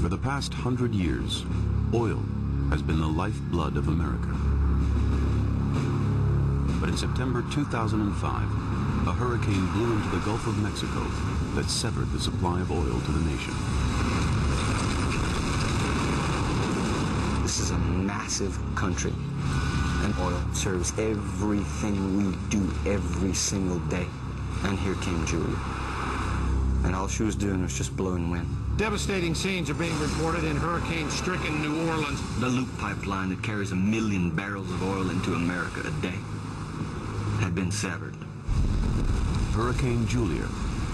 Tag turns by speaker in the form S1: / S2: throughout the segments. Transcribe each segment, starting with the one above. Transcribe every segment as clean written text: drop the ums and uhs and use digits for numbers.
S1: For the past 100 years, oil has been the lifeblood of America. But in September 2005, a hurricane blew into the Gulf of Mexico that severed the supply of oil to the nation.
S2: This is a massive country, and oil serves everything we do every single day. And here came Julia. And all she was doing was just blowing wind.
S3: Devastating scenes are being reported in hurricane-stricken New Orleans.
S2: The loop pipeline that carries 1 million barrels of oil into America a day had been severed.
S1: Hurricane Julia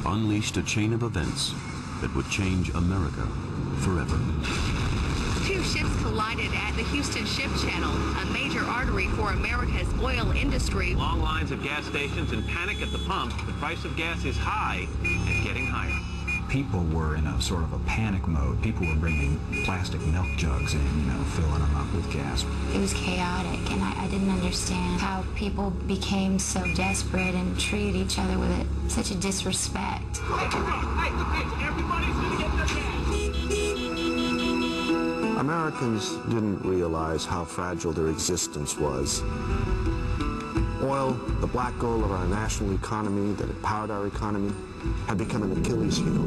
S1: unleashed a chain of events that would change America forever.
S4: Two ships collided at the Houston Ship Channel, a major artery for America's oil industry.
S5: Long lines of gas stations and panic at the pump. The price of gas is high and getting higher.
S6: People were in a sort of a panic mode. People were bringing plastic milk jugs in, filling them up with gas.
S7: It was chaotic, and I didn't understand how people became so desperate and treated each other with such a disrespect.
S5: Hey, everybody's gonna get their gas.
S8: Americans didn't realize how fragile their existence was. Oil, the black gold of our national economy that had powered our economy, had become an Achilles heel.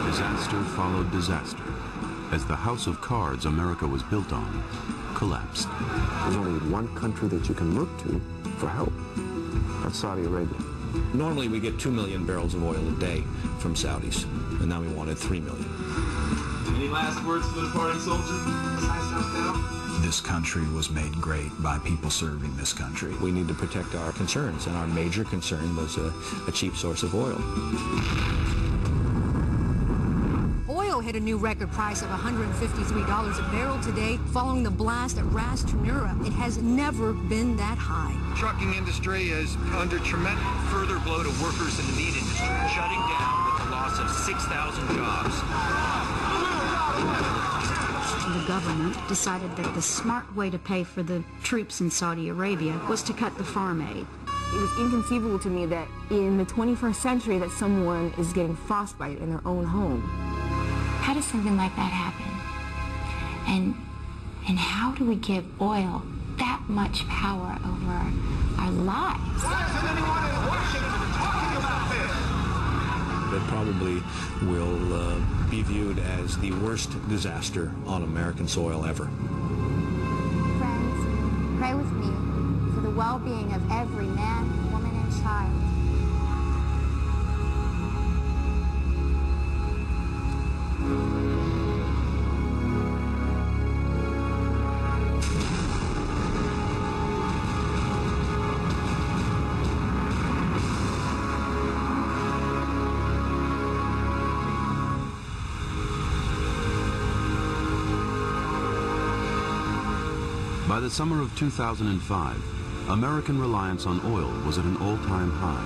S1: Disaster followed disaster as the house of cards America was built on collapsed.
S8: There's only one country that you can look to for help. That's Saudi Arabia.
S9: Normally we get 2 million barrels of oil a day from Saudis, and now we wanted 3 million.
S5: Any last words for the departing soldier?
S6: This country was made great by people serving this country.
S9: We need to protect our concerns, and our major concern was a cheap source of oil.
S10: Oil hit a new record price of $153 a barrel today following the blast at Ras Tanura. It has never been that high.
S3: Trucking industry is under tremendous
S5: Further blow to workers in the meat industry, shutting down with the loss of 6,000 jobs.
S11: The government decided that the smart way to pay for the troops in Saudi Arabia was to cut the farm aid.
S12: It was inconceivable to me that in the 21st century that someone is getting frostbite in their own home.
S7: How does something like that happen? And how do we give oil that much power over our lives?
S3: Why isn't anyone in Washington talking about this?
S9: It probably will be viewed as the worst disaster on American soil ever.
S7: Friends, pray with me for the well-being of every man, woman, and child.
S1: By the summer of 2005, American reliance on oil was at an all-time high.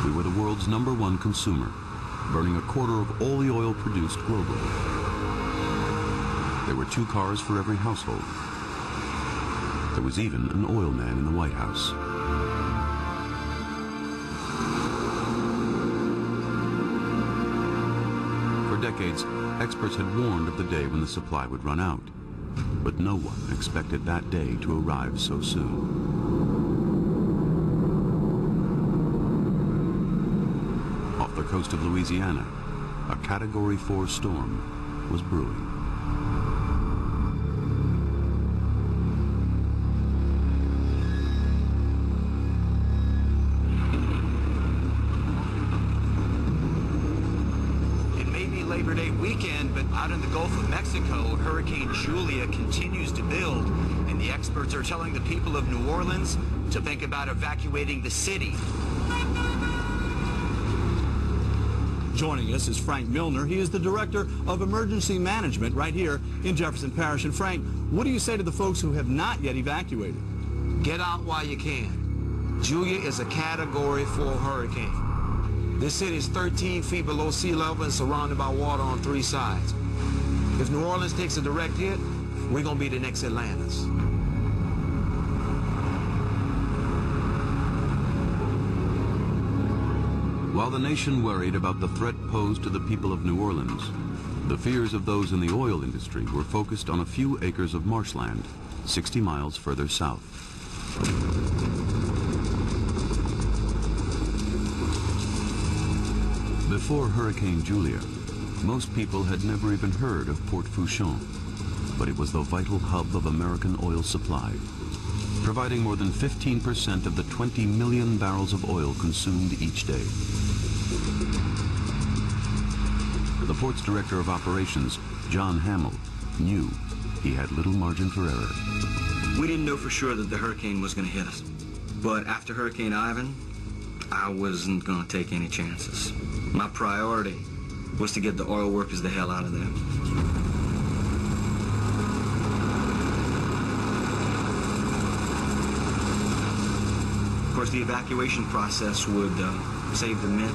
S1: We were the world's #1 consumer, burning 1/4 of all the oil produced globally. There were 2 cars for every household. There was even an oil man in the White House. For decades, experts had warned of the day when the supply would run out. But no one expected that day to arrive so soon. Off the coast of Louisiana, a Category 4 storm was brewing.
S5: Labor Day weekend, but out in the Gulf of Mexico, Hurricane Julia continues to build, and the experts are telling the people of New Orleans to think about evacuating the city.
S13: Joining us is Frank Milner. He is the Director of Emergency Management right here in Jefferson Parish. And Frank, what do you say to the folks who have not yet evacuated?
S3: Get out while you can. Julia is a Category 4 hurricane. This city is 13 feet below sea level and surrounded by water on 3 sides. If New Orleans takes a direct hit, we're going to be the next Atlantis.
S1: While the nation worried about the threat posed to the people of New Orleans, the fears of those in the oil industry were focused on a few acres of marshland 60 miles further south. Before Hurricane Julia, most people had never even heard of Port Fourchon, but it was the vital hub of American oil supply, providing more than 15% of the 20 million barrels of oil consumed each day. The port's director of operations, John Hamill, knew he had little margin for error.
S2: We didn't know for sure that the hurricane was going to hit us, but after Hurricane Ivan, I wasn't going to take any chances. My priority was to get the oil workers the hell out of there. Of course, the evacuation process would save the men,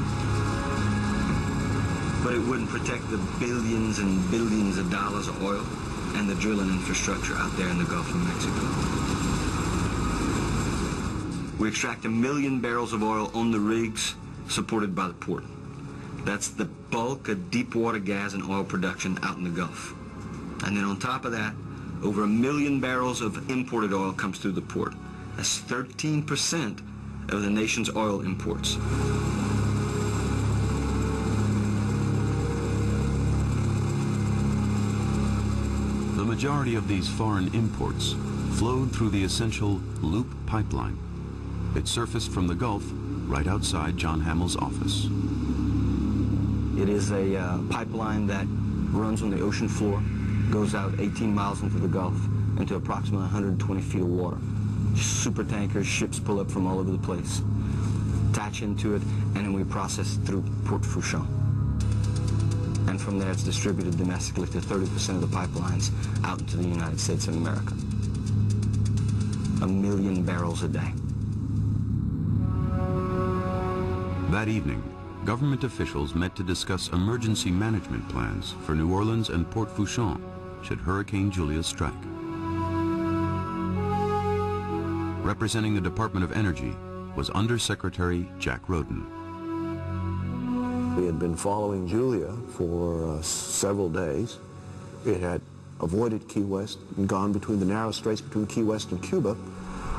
S2: but it wouldn't protect the billions and billions of dollars of oil and the drilling infrastructure out there in the Gulf of Mexico. We extract 1 million barrels of oil on the rigs supported by the port. That's the bulk of deep water gas and oil production out in the Gulf. And then on top of that, over 1 million barrels of imported oil comes through the port. That's 13% of the nation's oil imports.
S1: The majority of these foreign imports flowed through the essential Loop pipeline. It surfaced from the Gulf right outside John Hamill's office.
S2: It is a pipeline that runs on the ocean floor, goes out 18 miles into the Gulf, into approximately 120 feet of water. Super tankers, ships pull up from all over the place, attach into it, and then we process it through Port Fourchon. And from there it's distributed domestically to 30% of the pipelines out into the United States of America. 1 million barrels a day.
S1: That evening, government officials met to discuss emergency management plans for New Orleans and Port Fourchon should Hurricane Julia strike. Representing the Department of Energy was Undersecretary Jack Roden.
S8: We had been following Julia for several days. It had avoided Key West and gone between the narrow straits between Key West and Cuba.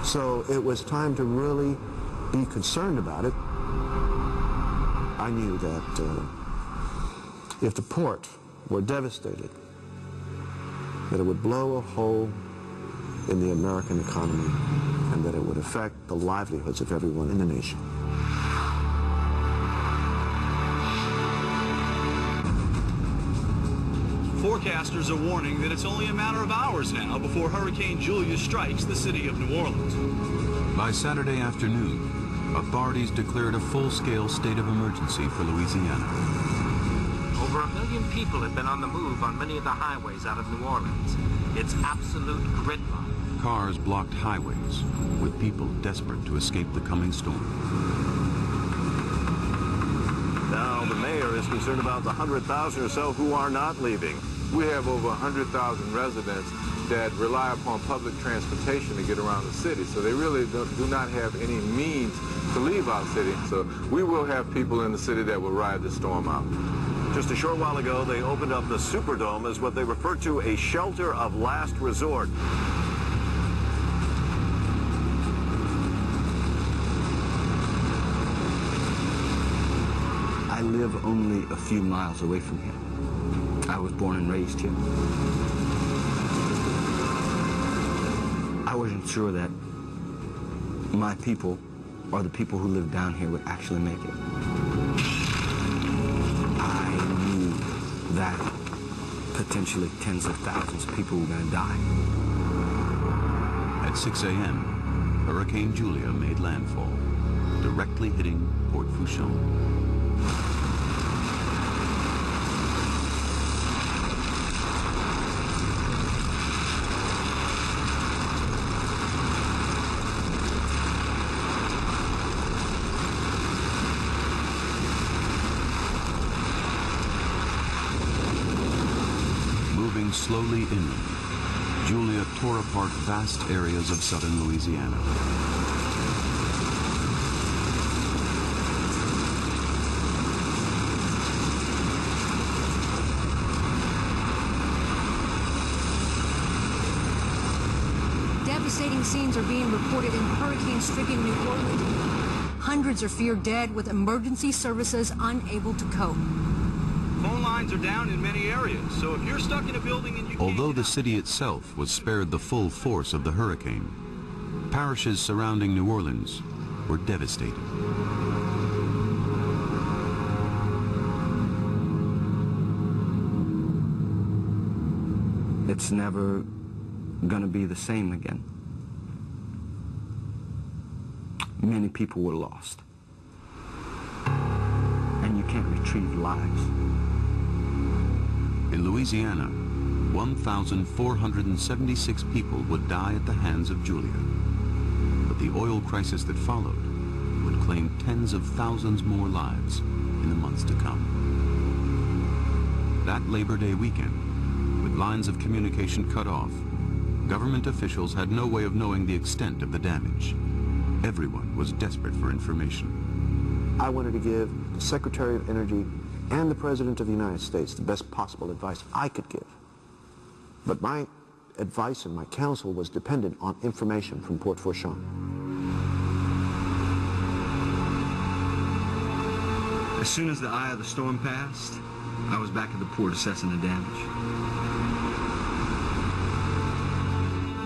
S8: So it was time to really be concerned about it. I knew that if the port were devastated, that it would blow a hole in the American economy and that it would affect the livelihoods of everyone in the nation.
S13: Forecasters are warning that it's only a matter of hours now before Hurricane Julia strikes the city of New Orleans.
S1: By Saturday afternoon, authorities declared a full-scale state of emergency for Louisiana.
S14: Over 1 million people have been on the move on many of the highways out of New Orleans. It's absolute gridlock.
S1: Cars blocked highways, with people desperate to escape the coming storm.
S15: Now the mayor is concerned about the 100,000 or so who are not leaving.
S16: We have over 100,000 residents that rely upon public transportation to get around the city, so they really do not have any means to leave our city. So we will have people in the city that will ride the storm out.
S15: Just a short while ago, they opened up the Superdome as what they refer to a shelter of last resort.
S2: I live only a few miles away from here. I was born and raised here. I wasn't sure that my people or the people who live down here would actually make it. I knew that potentially tens of thousands of people were going to die.
S1: At 6 a.m., Hurricane Julia made landfall, directly hitting Port Fourchon. Moving slowly inland, Julia tore apart vast areas of southern Louisiana.
S10: Devastating scenes are being reported in hurricane-stricken New Orleans. Hundreds are feared dead, with emergency services unable to cope.
S13: Phone lines are down in many areas, so if you're stuck in a building and you
S1: Although the city itself was spared the full force of the hurricane, parishes surrounding New Orleans were devastated.
S2: It's never gonna be the same again. Many people were lost. And you can't retrieve lives.
S1: In Louisiana, 1,476 people would die at the hands of Julia. But the oil crisis that followed would claim tens of thousands more lives in the months to come. That Labor Day weekend, with lines of communication cut off, government officials had no way of knowing the extent of the damage. Everyone was desperate for information.
S8: I wanted to give the Secretary of Energy and the President of the United States the best possible advice I could give. But my advice and my counsel was dependent on information from Port Fourchon.
S2: As soon as the eye of the storm passed, I was back at the port assessing the damage.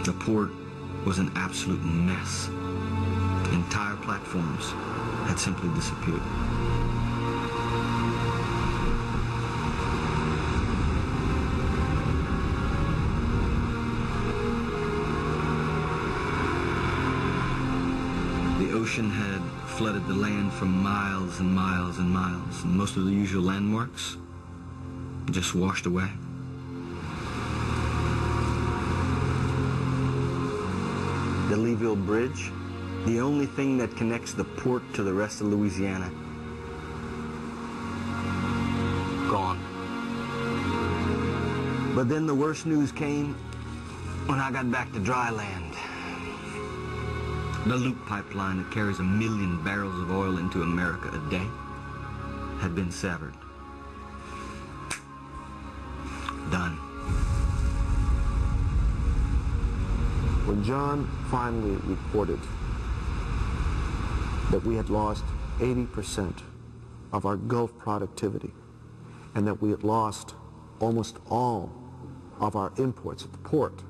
S2: The port was an absolute mess. Entire platforms had simply disappeared. The ocean had flooded the land for miles and miles and miles, and most of the usual landmarks just washed away. The Leeville Bridge, the only thing that connects the port to the rest of Louisiana, gone. But then the worst news came when I got back to dry land. The loop pipeline that carries 1 million barrels of oil into America a day had been severed. Done.
S8: When John finally reported that we had lost 80% of our Gulf productivity and that we had lost almost all of our imports at the port,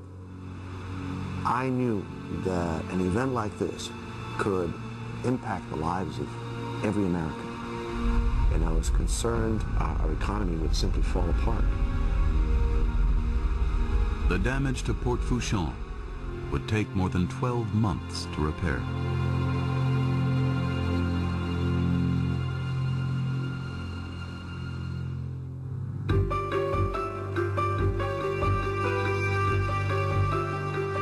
S8: I knew that an event like this could impact the lives of every American. And I was concerned our economy would simply fall apart.
S1: The damage to Port Fourchon would take more than 12 months to repair.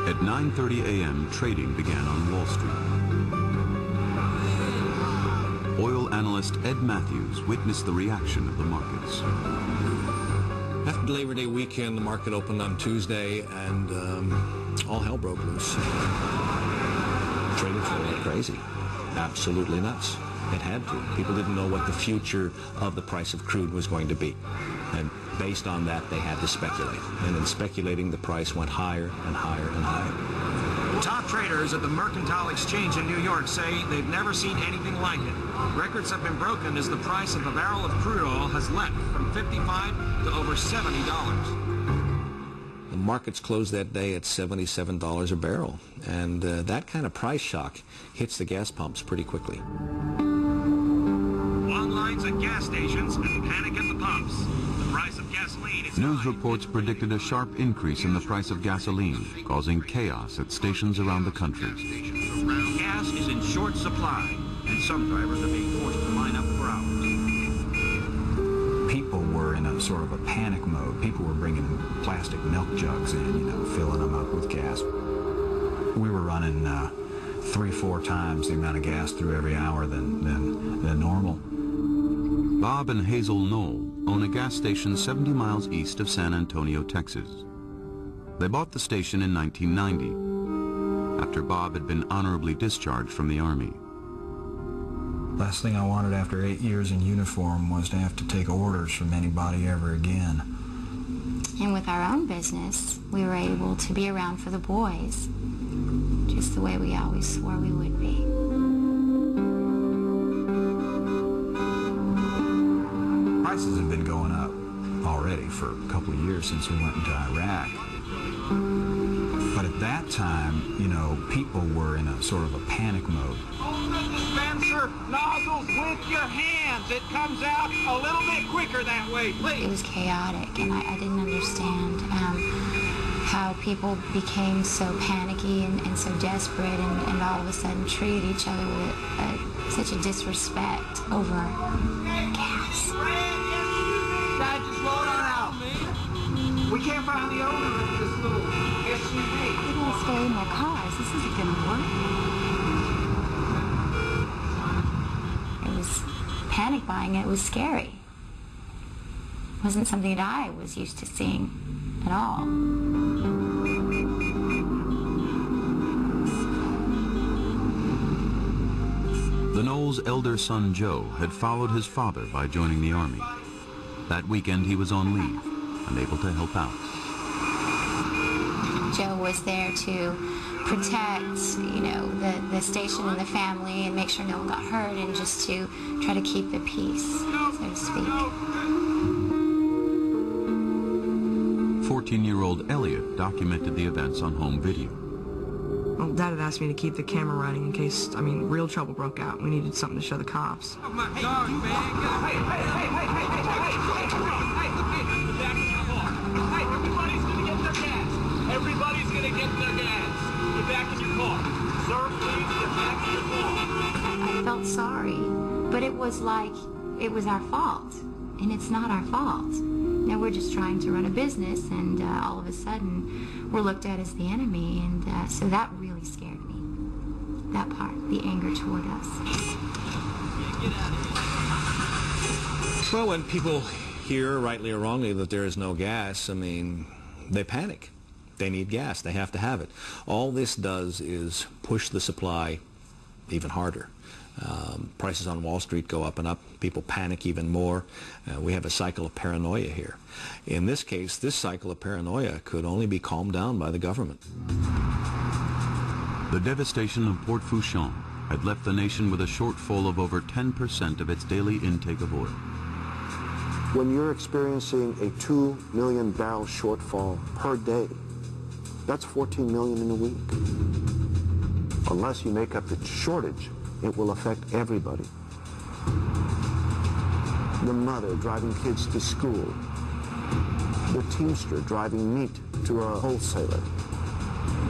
S1: At 9:30 a.m., trading began on Wall Street. Oil analyst Ed Matthews witnessed the reaction of the markets.
S9: After Labor Day weekend, the market opened on Tuesday, and all hell broke loose. Traded floor went crazy. Absolutely nuts. It had to. People didn't know what the future of the price of crude was going to be. And based on that, they had to speculate. And in speculating, the price went higher and higher and higher.
S3: Top traders at the Mercantile Exchange in New York say they've never seen anything like it. Records have been broken as the price of a barrel of crude oil has leapt from $55 to over $70.
S9: The markets closed that day at $77 a barrel. And that kind of price shock hits the gas pumps pretty quickly.
S3: Long lines at gas stations and panic at the pumps. The price of gasoline is
S1: News reports predicted a sharp increase in the price of gasoline, causing chaos at stations around the country.
S3: Gas is in short supply, and some drivers are being forced to line up for hours.
S6: People were in a sort of a panic mode. People were bringing plastic milk jugs in, filling them up with gas. We were running 3-4 times the amount of gas through every hour than normal.
S1: Bob and Hazel Knoll own a gas station 70 miles east of San Antonio, Texas. They bought the station in 1990, after Bob had been honorably discharged from the Army.
S6: Last thing I wanted after 8 years in uniform was to have to take orders from anybody ever again.
S7: And with our own business, we were able to be around for the boys. just the way we always swore we would be.
S6: Prices have been going up already for a couple of years since we went into Iraq. But at that time, you know, people were in a sort of a panic mode.
S14: Hold the dispenser nozzles with your hands. It comes out a little bit quicker that way, please.
S7: It was chaotic, and I didn't understand how people became so panicky and so desperate and all of a sudden treated each other with such a disrespect over gas.
S14: Dad, just slow it on out. We can't find the owner of this little SUV.
S11: They're going to stay in their cars. This isn't going to work.
S7: It was panic buying. It was scary. It wasn't something that I was used to seeing at all.
S1: The Knowles' elder son, Joe, had followed his father by joining the Army. That weekend, he was on leave, unable to help out.
S7: Joe was there to protect, you know, the station and the family and make sure no one got hurt and just to try to keep the peace, so to speak.
S1: 14-year-old Elliot documented the events on home video.
S17: Well, Dad had asked me to keep the camera running in case, real trouble broke out. We needed something to show the cops.
S14: Oh my God, man. Hey, everybody's gonna get their gas. Everybody's gonna get their gas. Get back in your car. Sir, please get back in your car.
S7: I felt sorry, but it was like it was our fault, and it's not our fault. Now we're just trying to run a business, and all of a sudden we're looked at as the enemy, and so that really scared me. That part, the anger toward us.
S9: Well, when people hear, rightly or wrongly, that there is no gas, they panic. They need gas. They have to have it. All this does is push the supply even harder. Prices on Wall Street go up and up. People panic even more. We have a cycle of paranoia here. In this case, this cycle of paranoia could only be calmed down by the government.
S1: The devastation of Port Fourchon had left the nation with a shortfall of over 10% of its daily intake of oil.
S8: When you're experiencing a 2 million barrel shortfall per day, that's 14 million in a week. Unless you make up the shortage, it will affect everybody. The mother driving kids to school, the teamster driving meat to a wholesaler,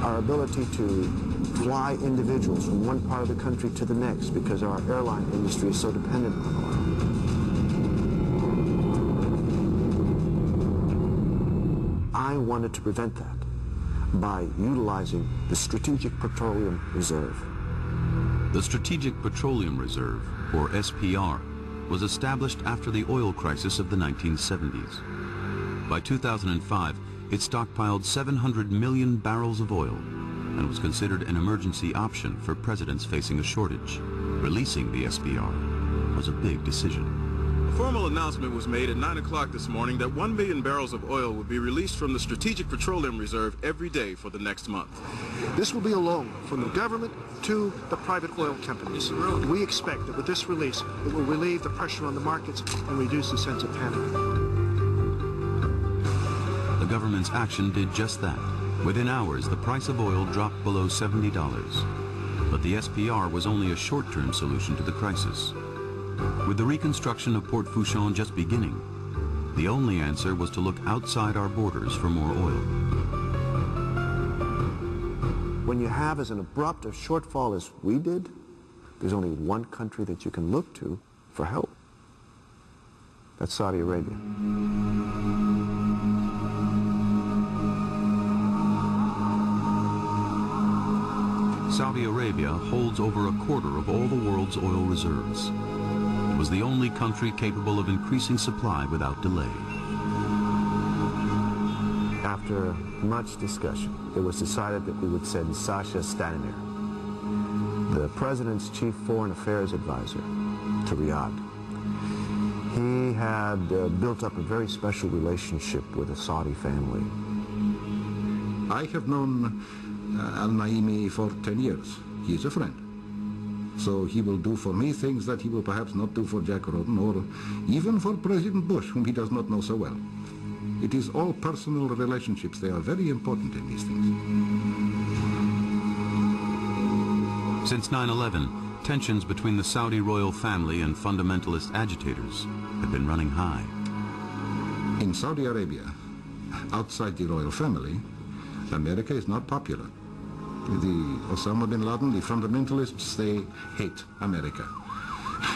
S8: our ability to fly individuals from one part of the country to the next because our airline industry is so dependent on oil. I wanted to prevent that by utilizing the Strategic Petroleum Reserve.
S1: The Strategic Petroleum Reserve, or SPR, was established after the oil crisis of the 1970s. By 2005, it stockpiled 700 million barrels of oil and was considered an emergency option for presidents facing a shortage. Releasing the SPR was a big decision.
S18: A formal announcement was made at 9 o'clock this morning that 1 million barrels of oil would be released from the Strategic Petroleum Reserve every day for the next month.
S19: This will be a loan from the government to the private oil companies. We expect that with this release, it will relieve the pressure on the markets and reduce the sense of panic.
S1: The government's action did just that. Within hours, the price of oil dropped below $70. But the SPR was only a short-term solution to the crisis. With the reconstruction of Port Fourchon just beginning, the only answer was to look outside our borders for more oil.
S8: When you have as an abrupt a shortfall as we did, there's only one country that you can look to for help. That's Saudi Arabia.
S1: Saudi Arabia holds over a quarter of all the world's oil reserves. It was the only country capable of increasing supply without delay.
S8: After much discussion, it was decided that we would send Sasha Stanimir, the president's chief foreign affairs advisor, to Riyadh. He had built up a very special relationship with the Saudi family.
S20: I have known Al-Naimi for 10 years. He is a friend. So he will do for me things that he will perhaps not do for Jack Roden or even for President Bush, whom he does not know so well. It is all personal relationships. They are very important in these things.
S1: Since 9/11, tensions between the Saudi royal family and fundamentalist agitators had been running high.
S20: In Saudi Arabia, outside the royal family, America is not popular. The Osama bin Laden, the fundamentalists, they hate America.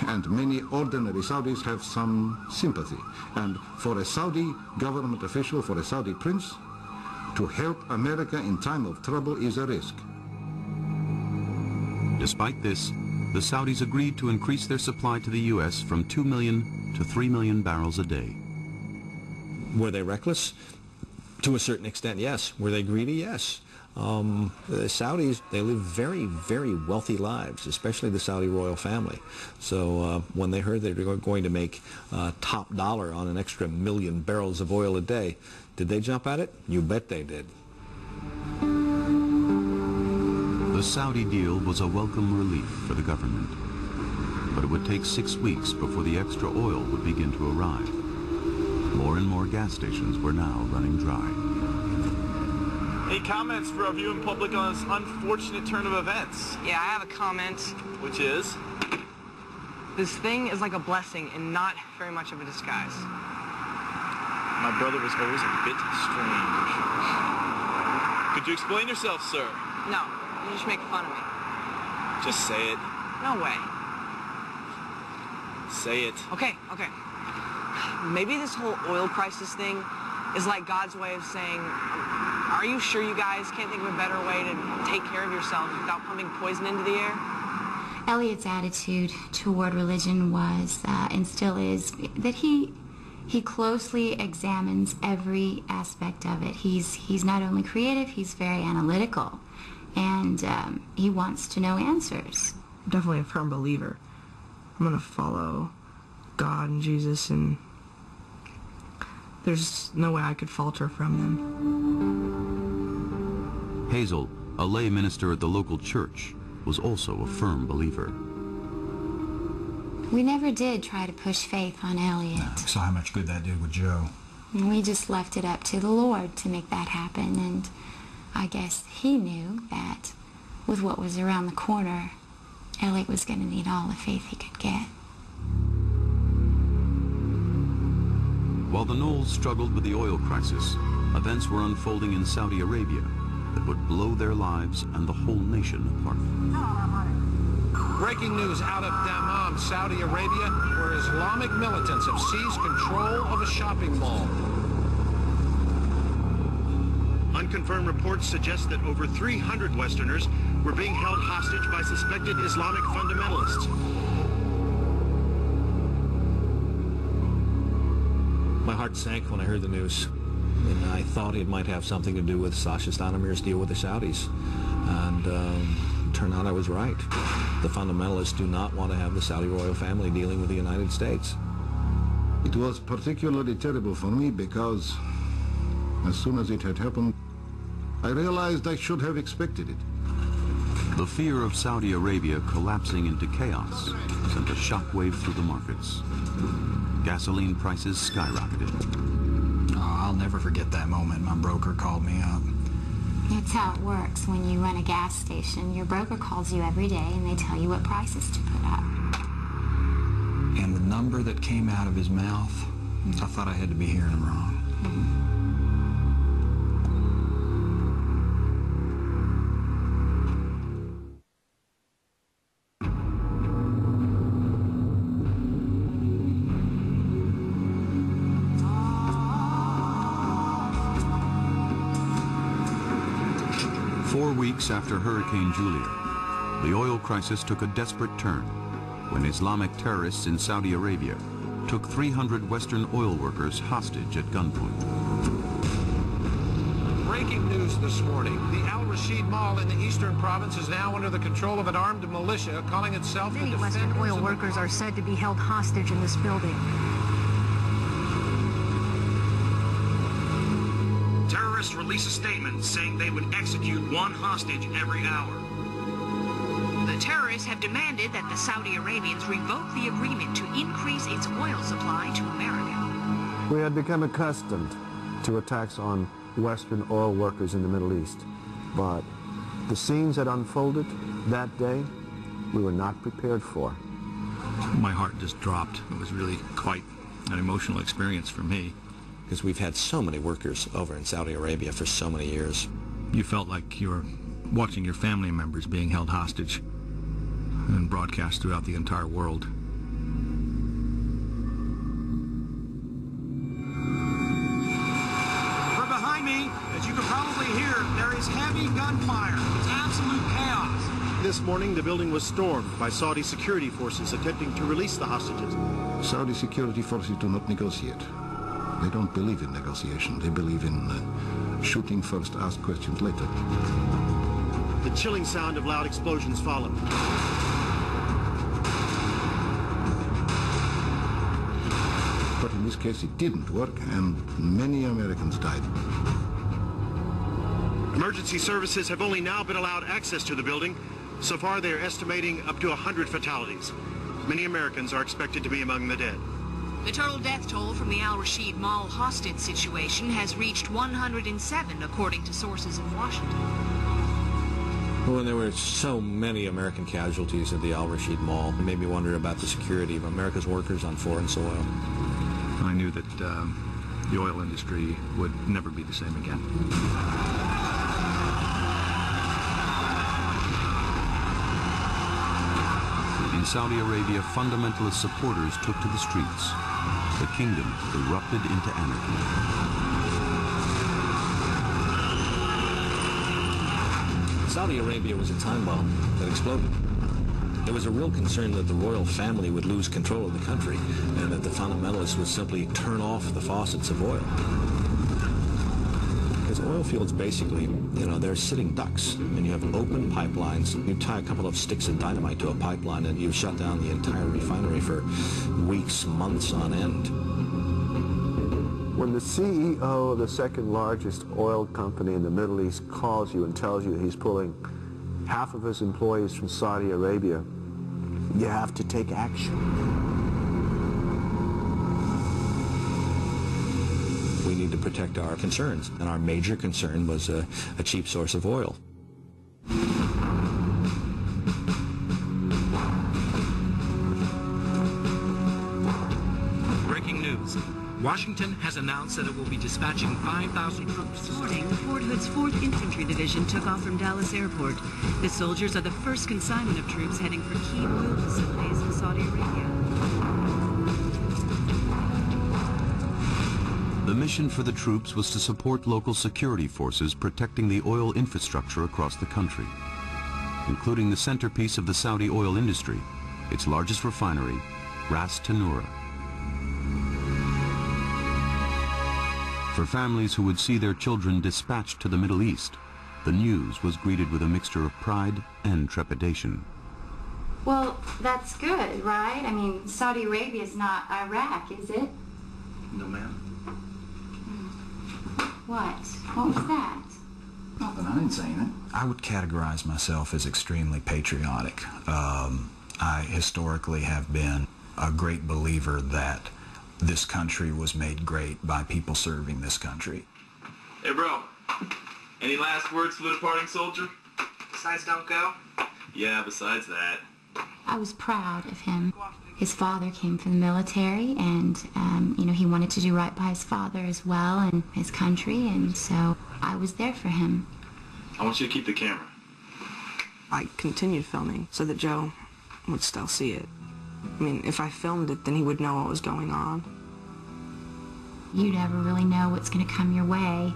S20: And many ordinary Saudis have some sympathy. And for a Saudi government official, for a Saudi prince, to help America in time of trouble is a risk.
S1: Despite this, the Saudis agreed to increase their supply to the U.S. from 2 million to 3 million barrels a day.
S9: Were they reckless? To a certain extent, yes. Were they greedy? Yes. The Saudis, they live very, very wealthy lives, especially the Saudi royal family. So when they heard they were going to make top dollar on an extra 1 million barrels of oil a day, did they jump at it? You bet they did.
S1: The Saudi deal was a welcome relief for the government. But it would take 6 weeks before the extra oil would begin to arrive. More and more gas stations were now running dry.
S21: Any comments for our viewing public on this unfortunate turn of events?
S17: Yeah, I have a comment.
S21: Which is?
S17: This thing is like a blessing and not very much of a disguise.
S21: My brother was always a bit strange. Could you explain yourself, sir?
S17: No, you just make fun of me.
S21: Just say it.
S17: No way.
S21: Say it.
S17: Okay. Maybe this whole oil crisis thing is like God's way of saying, are you sure you guys can't think of a better way to take care of yourselves without pumping poison into the air?
S7: Elliot's attitude toward religion was, and still is, that he closely examines every aspect of it. He's not only creative, he's very analytical, and he wants to know answers.
S17: I'm definitely a firm believer. I'm going to follow God and Jesus, and there's no way I could falter from them.
S1: Hazel, a lay minister at the local church, was also a firm believer.
S7: We never did try to push faith on Elliot.
S6: I saw how much good that did with Joe.
S7: We just left it up to the Lord to make that happen, and I guess he knew that with what was around the corner, Elliot was going to need all the faith he could get.
S1: While the Knowles struggled with the oil crisis, events were unfolding in Saudi Arabia that would blow their lives and the whole nation apart.
S3: Breaking news out of Dammam, Saudi Arabia, where Islamic militants have seized control of a shopping mall.
S22: Unconfirmed reports suggest that over 300 Westerners were being held hostage by suspected Islamic fundamentalists.
S9: My heart sank when I heard the news, and I thought it might have something to do with Sasha Stanamir's deal with the Saudis. And it turned out I was right. The fundamentalists do not want to have the Saudi royal family dealing with the United States.
S20: It was particularly terrible for me because as soon as it had happened, I realized I should have expected it.
S1: The fear of Saudi Arabia collapsing into chaos sent a shockwave through the markets. Gasoline prices skyrocketed.
S6: Oh, I'll never forget that moment. My broker called me up.
S7: It's how it works when you run a gas station. Your broker calls you every day and they tell you what prices to put up.
S6: And the number that came out of his mouth, I thought I had to be hearing him wrong.
S1: 4 weeks after Hurricane Julia, the oil crisis took a desperate turn when Islamic terrorists in Saudi Arabia took 300 Western oil workers hostage at gunpoint.
S3: Breaking news this morning. The Al Rashid Mall in the eastern province is now under the control of an armed militia calling itself the
S10: Many Western oil workers are said to be held hostage in this building.
S22: Terrorists terrorists release a statement saying they would execute one hostage every hour.
S4: The terrorists have demanded that the Saudi Arabians revoke the agreement to increase its oil supply to America.
S8: We had become accustomed to attacks on Western oil workers in the Middle East, but the scenes that unfolded that day, we were not prepared for.
S6: My heart just dropped. It was really quite an emotional experience for me.
S9: Because we've had so many workers over in Saudi Arabia for so many years.
S6: You felt like you were watching your family members being held hostage and broadcast throughout the entire world.
S22: From behind me, as you can probably hear, there is heavy gunfire. It's absolute chaos.
S19: This morning, the building was stormed by Saudi security forces attempting to release the hostages.
S20: Saudi security forces do not negotiate. They don't believe in negotiation. They believe in shooting first, ask questions later.
S19: The chilling sound of loud explosions followed.
S20: But in this case, it didn't work, and many Americans died.
S22: Emergency services have only now been allowed access to the building. So far, they are estimating up to 100 fatalities. Many Americans are expected to be among the dead.
S4: The total death toll from the Al Rashid Mall hostage situation has reached 107, according to sources in Washington.
S9: When there were so many American casualties at the Al Rashid Mall, it made me wonder about the security of America's workers on foreign soil.
S6: I knew that the oil industry would never be the same again.
S1: In Saudi Arabia, fundamentalist supporters took to the streets. The kingdom erupted into anarchy.
S9: Saudi Arabia was a time bomb that exploded. There was a real concern that the royal family would lose control of the country and that the fundamentalists would simply turn off the faucets of oil. Because oil fields basically, they're sitting ducks. And you have open pipelines. You tie a couple of sticks of dynamite to a pipeline and you shut down the entire refinery for weeks, months on end.
S8: When the CEO of the second largest oil company in the Middle East calls you and tells you he's pulling half of his employees from Saudi Arabia, you have to take action.
S9: We need to protect our concerns, and our major concern was a cheap source of oil.
S22: Breaking news. Washington has announced that it will be dispatching 5,000 troops.
S12: This morning, Fort Hood's 4th Infantry Division took off from Dallas Airport. The soldiers are the first consignment of troops heading for key oil facilities in Saudi Arabia.
S1: The mission for the troops was to support local security forces protecting the oil infrastructure across the country, including the centerpiece of the Saudi oil industry, its largest refinery, Ras Tanura. For families who would see their children dispatched to the Middle East, the news was greeted with a mixture of pride and trepidation.
S7: Well, that's good, right? I mean, Saudi Arabia is not Iraq, is it?
S22: No, ma'am.
S7: What? What was that?
S6: Nothing, I didn't say anything. I would categorize myself as extremely patriotic. I historically have been a great believer that this country was made great by people serving this country.
S21: Hey, bro. Any last words for the departing soldier?
S17: Besides, don't go.
S21: Yeah, besides that.
S7: I was proud of him. His father came from the military, and, he wanted to do right by his father as well and his country, and so I was there for him.
S21: I want you to keep the camera.
S17: I continued filming so that Joe would still see it. I mean, if I filmed it, then he would know what was going on.
S7: You never really know what's going to come your way,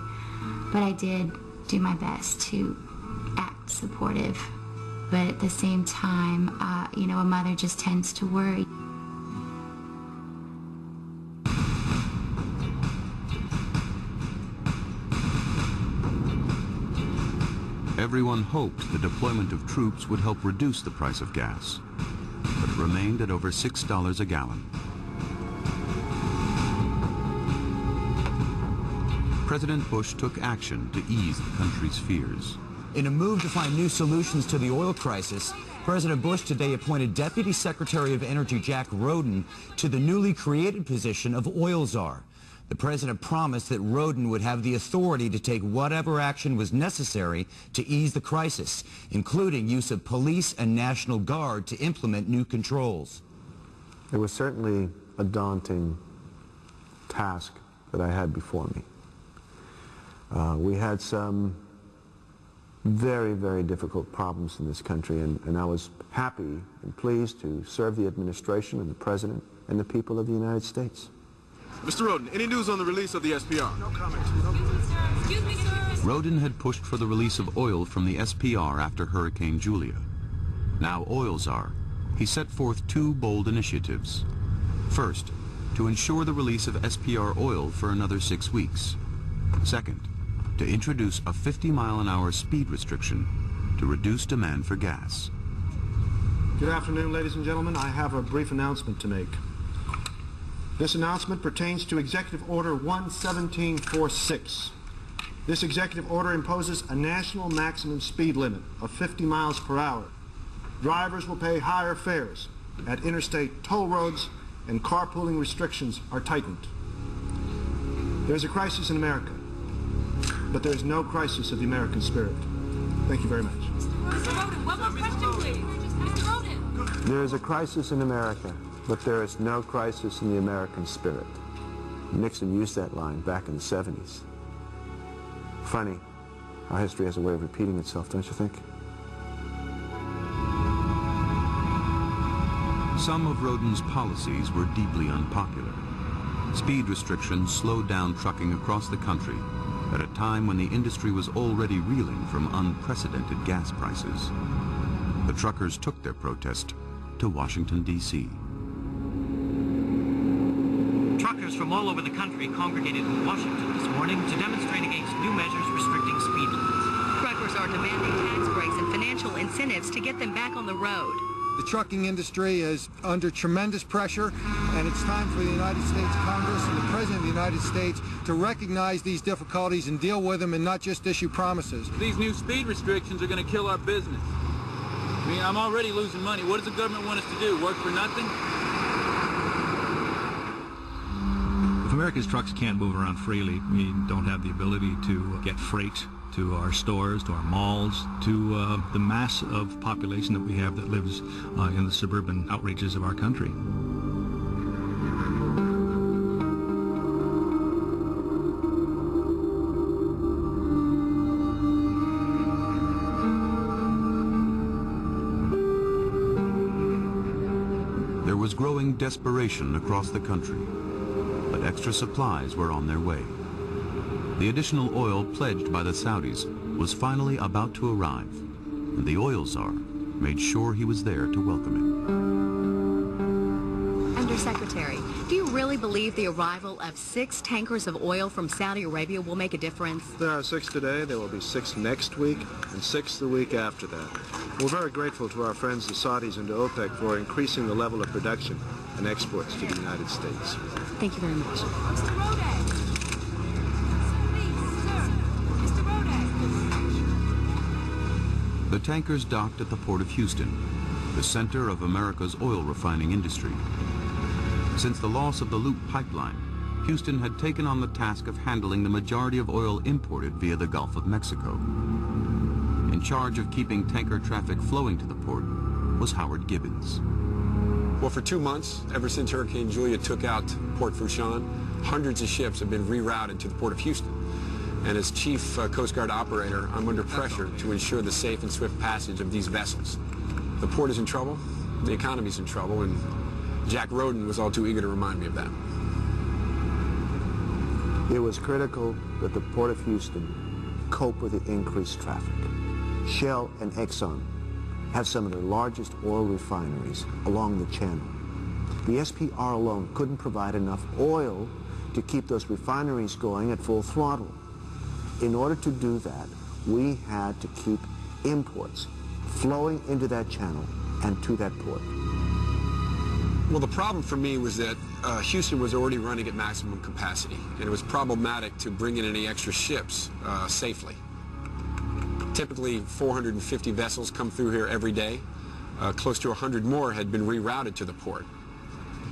S7: but I did do my best to act supportive. But at the same time, a mother just tends to worry.
S1: Everyone hoped the deployment of troops would help reduce the price of gas, but it remained at over $6 a gallon. President Bush took action to ease the country's fears.
S5: In a move to find new solutions to the oil crisis, President Bush today appointed Deputy Secretary of Energy Jack Roden to the newly created position of oil czar. The president promised that Roden would have the authority to take whatever action was necessary to ease the crisis, including use of police and National Guard to implement new controls.
S8: It was certainly a daunting task that I had before me. We had some very, very difficult problems in this country, and I was happy and pleased to serve the administration and the president and the people of the United States.
S18: Mr. Roden, any news on the release of the SPR?
S19: No comment.
S12: Excuse me, sir.
S1: Roden had pushed for the release of oil from the SPR after Hurricane Julia. Now oil czar, he set forth two bold initiatives. First, to ensure the release of SPR oil for another 6 weeks. Second, to introduce a 50-mile-an-hour speed restriction to reduce demand for gas.
S19: Good afternoon, ladies and gentlemen. I have a brief announcement to make. This announcement pertains to Executive Order 11746. This executive order imposes a national maximum speed limit of 50 miles per hour. Drivers will pay higher fares at interstate toll roads, and carpooling restrictions are tightened. There's a crisis in America, but there's no crisis of the American spirit. Thank you very much.
S12: Mr. Roden, one more question, please. Mr. Roden.
S8: There is a crisis in America, but there is no crisis in the American spirit. Nixon used that line back in the 70s. Funny how history has a way of repeating itself, don't you think?
S1: Some of Roden's policies were deeply unpopular. Speed restrictions slowed down trucking across the country at a time when the industry was already reeling from unprecedented gas prices. The truckers took their protest to Washington, D.C.
S16: Truckers from all over the country congregated in Washington this morning to demonstrate against new measures restricting speed limits.
S4: Truckers are demanding tax breaks and financial incentives to get them back on the road.
S23: The trucking industry is under tremendous pressure, and it's time for the United States Congress and the President of the United States to recognize these difficulties and deal with them and not just issue promises.
S24: These new speed restrictions are going to kill our business. I mean, I'm already losing money. What does the government want us to do? Work for nothing?
S6: If America's trucks can't move around freely, we don't have the ability to get freight to our stores, to our malls, to the mass of population that we have that lives in the suburban outreaches of our country.
S1: There was growing desperation across the country, but extra supplies were on their way. The additional oil pledged by the Saudis was finally about to arrive, and the oil czar made sure he was there to welcome it.
S4: Undersecretary, do you really believe the arrival of 6 tankers of oil from Saudi Arabia will make a difference?
S19: There are 6 today, there will be 6 next week, and 6 the week after that. We're very grateful to our friends the Saudis and to OPEC for increasing the level of production and exports to the United States.
S4: Thank you very much.
S12: Mr. Roden.
S1: The tankers docked at the port of Houston, the center of America's oil refining industry. Since the loss of the Loop pipeline, Houston had taken on the task of handling the majority of oil imported via the Gulf of Mexico. In charge of keeping tanker traffic flowing to the port was Howard Gibbons.
S25: Well, for 2 months, ever since Hurricane Julia took out Port Fourchon, hundreds of ships have been rerouted to the port of Houston. And as Chief Coast Guard operator, I'm under pressure to ensure the safe and swift passage of these vessels. The port is in trouble, the economy's in trouble, and Jack Roden was all too eager to remind me of that.
S8: It was critical that the Port of Houston cope with the increased traffic. Shell and Exxon have some of the largest oil refineries along the channel. The SPR alone couldn't provide enough oil to keep those refineries going at full throttle. In order to do that, we had to keep imports flowing into that channel and to that port.
S25: Well, the problem for me was that Houston was already running at maximum capacity, and it was problematic to bring in any extra ships safely. Typically, 450 vessels come through here every day. Close to 100 more had been rerouted to the port.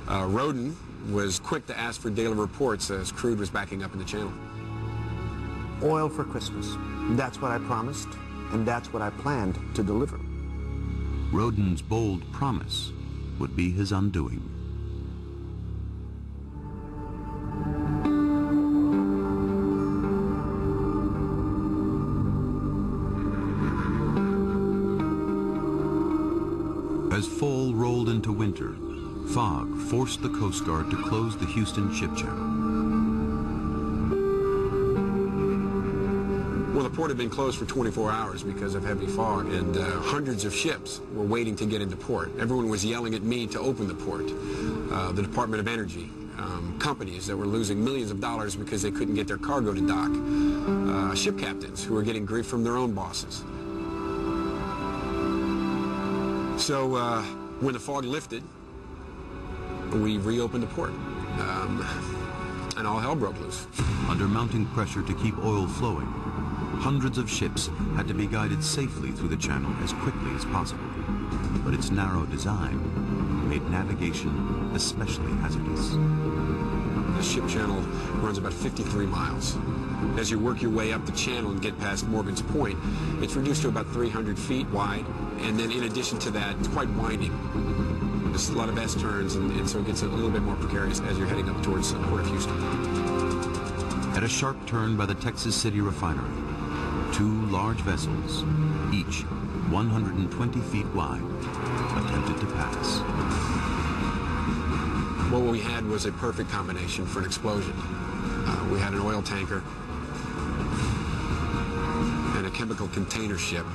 S25: Roden was quick to ask for daily reports as crude was backing up in the channel.
S8: Oil for Christmas. That's what I promised, and that's what I planned to deliver.
S1: Roden's bold promise would be his undoing. As fall rolled into winter, fog forced the Coast Guard to close the Houston ship channel.
S25: Well, the port had been closed for 24 hours because of heavy fog, and hundreds of ships were waiting to get into port. Everyone was yelling at me to open the port. The Department of Energy, companies that were losing millions of dollars because they couldn't get their cargo to dock, ship captains who were getting grief from their own bosses. So when the fog lifted, we reopened the port, and all hell broke loose.
S1: Under mounting pressure to keep oil flowing, hundreds of ships had to be guided safely through the channel as quickly as possible. But its narrow design made navigation especially hazardous.
S25: The ship channel runs about 53 miles. As you work your way up the channel and get past Morgan's Point, it's reduced to about 300 feet wide, and then in addition to that, it's quite winding. There's a lot of S-turns, and so it gets a little bit more precarious as you're heading up towards the Port of Houston.
S1: At a sharp turn by the Texas City refinery, two large vessels, each 120 feet wide, attempted to pass.
S25: Well, what we had was a perfect combination for an explosion. We had an oil tanker and a chemical container ship,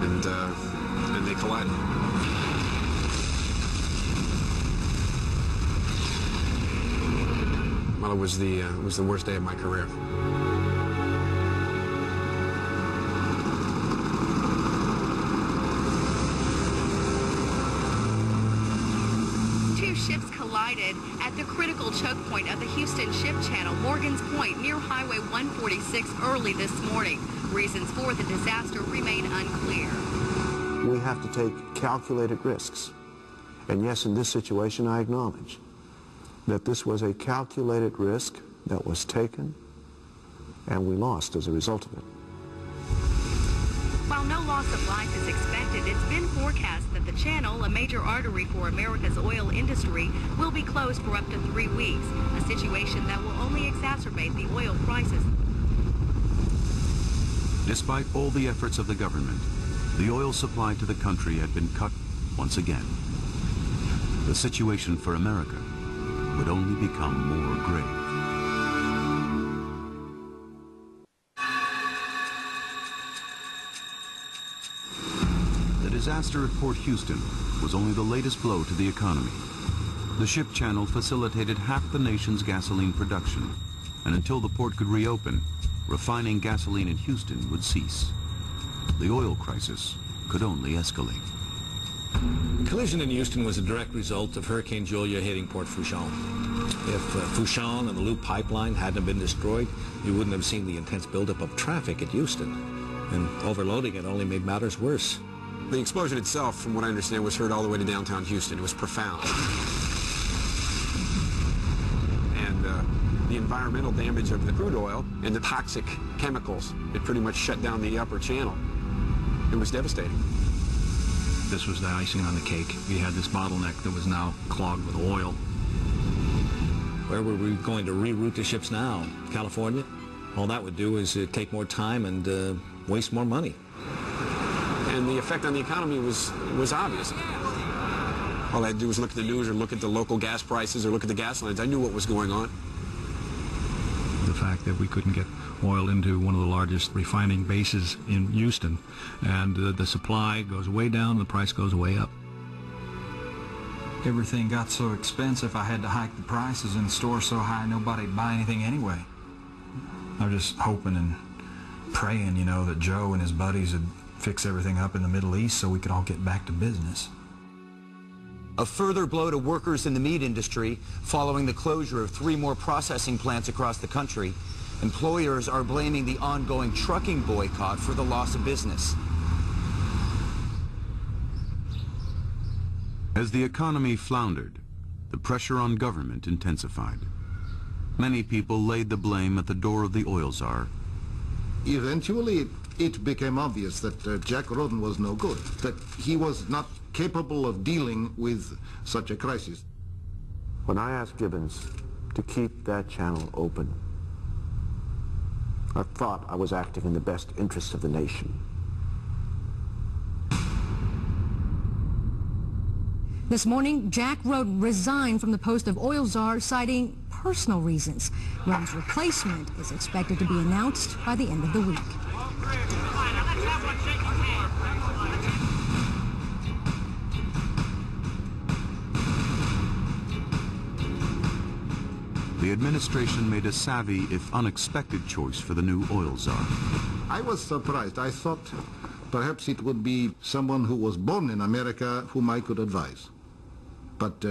S25: and they collided. Well, it was the worst day of my career.
S4: Two ships collided at the critical choke point of the Houston Ship Channel, Morgan's Point, near Highway 146 early this morning. Reasons for the disaster remain unclear.
S8: We have to take calculated risks. And yes, in this situation, I acknowledge that this was a calculated risk that was taken, and we lost as a result of it.
S4: While no loss of life is expected, it's been forecast that the channel, a major artery for America's oil industry, will be closed for up to 3 weeks, a situation that will only exacerbate the oil crisis.
S1: Despite all the efforts of the government, the oil supply to the country had been cut once again. The situation for America would only become more grave. The disaster at Port Houston was only the latest blow to the economy. The ship channel facilitated half the nation's gasoline production, and until the port could reopen, refining gasoline in Houston would cease. The oil crisis could only escalate.
S9: The collision in Houston was a direct result of Hurricane Julia hitting Port Fourchon. If Fourchon and the Loop pipeline hadn't been destroyed, you wouldn't have seen the intense buildup of traffic at Houston. And overloading it only made matters worse.
S25: The explosion itself, from what I understand, was heard all the way to downtown Houston. It was profound. And the environmental damage of the crude oil and the toxic chemicals, it pretty much shut down the upper channel. It was devastating.
S6: This was the icing on the cake. We had this bottleneck that was now clogged with oil.
S9: Where were we going to reroute the ships now? California? All that would do is take more time and waste more money.
S25: And the effect on the economy was obvious. All I had to do was look at the news or look at the local gas prices or look at the gas lines. I knew what was going on.
S6: The fact that we couldn't get oil into one of the largest refining bases in Houston, and the supply goes way down and the price goes way up.
S2: Everything got so expensive I had to hike the prices in the store so high nobody'd buy anything anyway. I was just hoping and praying, you know, that Joe and his buddies would fix everything up in the Middle East so we could all get back to business.
S5: A further blow to workers in the meat industry following the closure of 3 more processing plants across the country. Employers are blaming the ongoing trucking boycott for the loss of business.
S1: As the economy floundered, the pressure on government intensified. Many people laid the blame at the door of the oil czar.
S20: Eventually, it became obvious that Jack Roden was no good, that he was not capable of dealing with such a crisis.
S8: When I asked Gibbons to keep that channel open, I thought I was acting in the best interest of the nation.
S10: This morning, Jack Roden resigned from the post of oil czar, citing personal reasons. Roden's replacement is expected to be announced by the end of the week.
S1: The administration made a savvy, if unexpected, choice for the new oil czar.
S20: I was surprised. I thought perhaps it would be someone who was born in America whom I could advise. But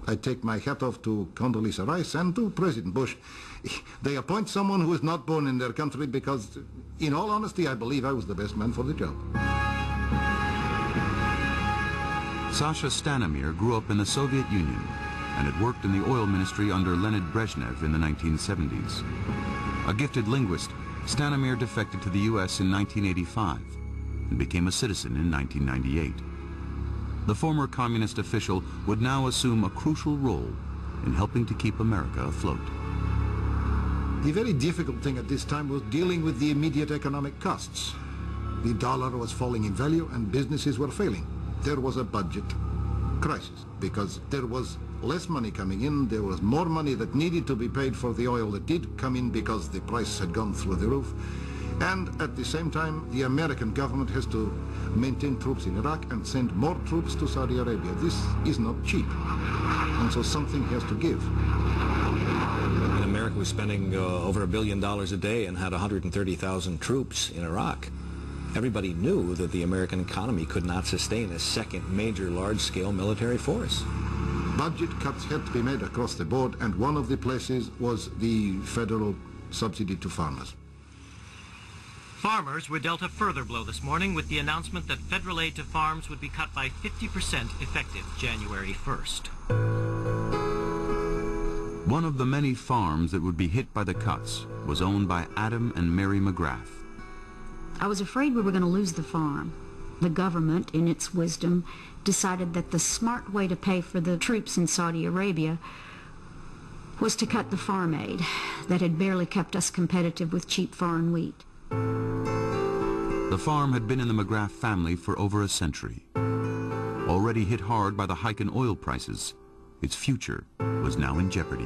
S20: I take my hat off to Condoleezza Rice and to President Bush. They appoint someone who is not born in their country because, in all honesty, I believe I was the best man for the job.
S1: Sasha Stanomir grew up in the Soviet Union and had worked in the oil ministry under Leonid Brezhnev in the 1970s. A gifted linguist, Stanomir defected to the U.S. in 1985 and became a citizen in 1998. The former communist official would now assume a crucial role in helping to keep America afloat.
S20: The very difficult thing at this time was dealing with the immediate economic costs. The dollar was falling in value and businesses were failing. There was a budget crisis because there was less money coming in, there was more money that needed to be paid for the oil that did come in because the price had gone through the roof. And at the same time, the American government has to maintain troops in Iraq and send more troops to Saudi Arabia. This is not cheap. And so something has to give.
S9: And America was spending over $1 billion a day and had 130,000 troops in Iraq. Everybody knew that the American economy could not sustain a second major large-scale military force.
S20: Budget cuts had to be made across the board, and one of the places was the federal subsidy to farmers.
S16: Farmers were dealt a further blow this morning with the announcement that federal aid to farms would be cut by 50% effective January 1st.
S1: One of the many farms that would be hit by the cuts was owned by Adam and Mary McGrath.
S3: I was afraid we were going to lose the farm. The government, in its wisdom, decided that the smart way to pay for the troops in Saudi Arabia was to cut the farm aid that had barely kept us competitive with cheap foreign wheat.
S1: The farm had been in the McGrath family for over a century. Already hit hard by the hike in oil prices, its future was now in jeopardy.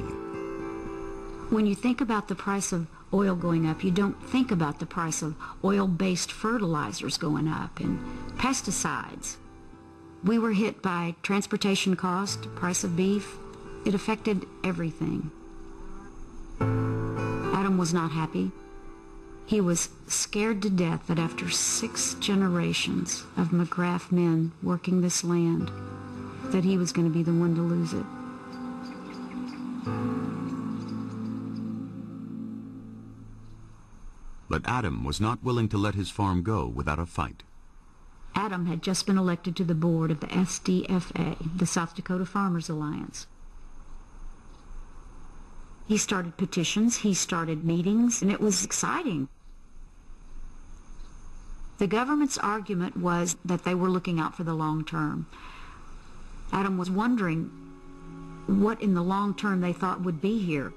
S3: When you think about the price of oil going up, you don't think about the price of oil-based fertilizers going up and pesticides. We were hit by transportation cost, price of beef. It affected everything. Adam was not happy. He was scared to death that after 6 generations of McGrath men working this land, that he was going to be the one to lose it.
S1: But Adam was not willing to let his farm go without a fight.
S3: Adam had just been elected to the board of the SDFA, the South Dakota Farmers Alliance. He started petitions, he started meetings, and it was exciting. The government's argument was that they were looking out for the long term. Adam was wondering what in the long term they thought would be here.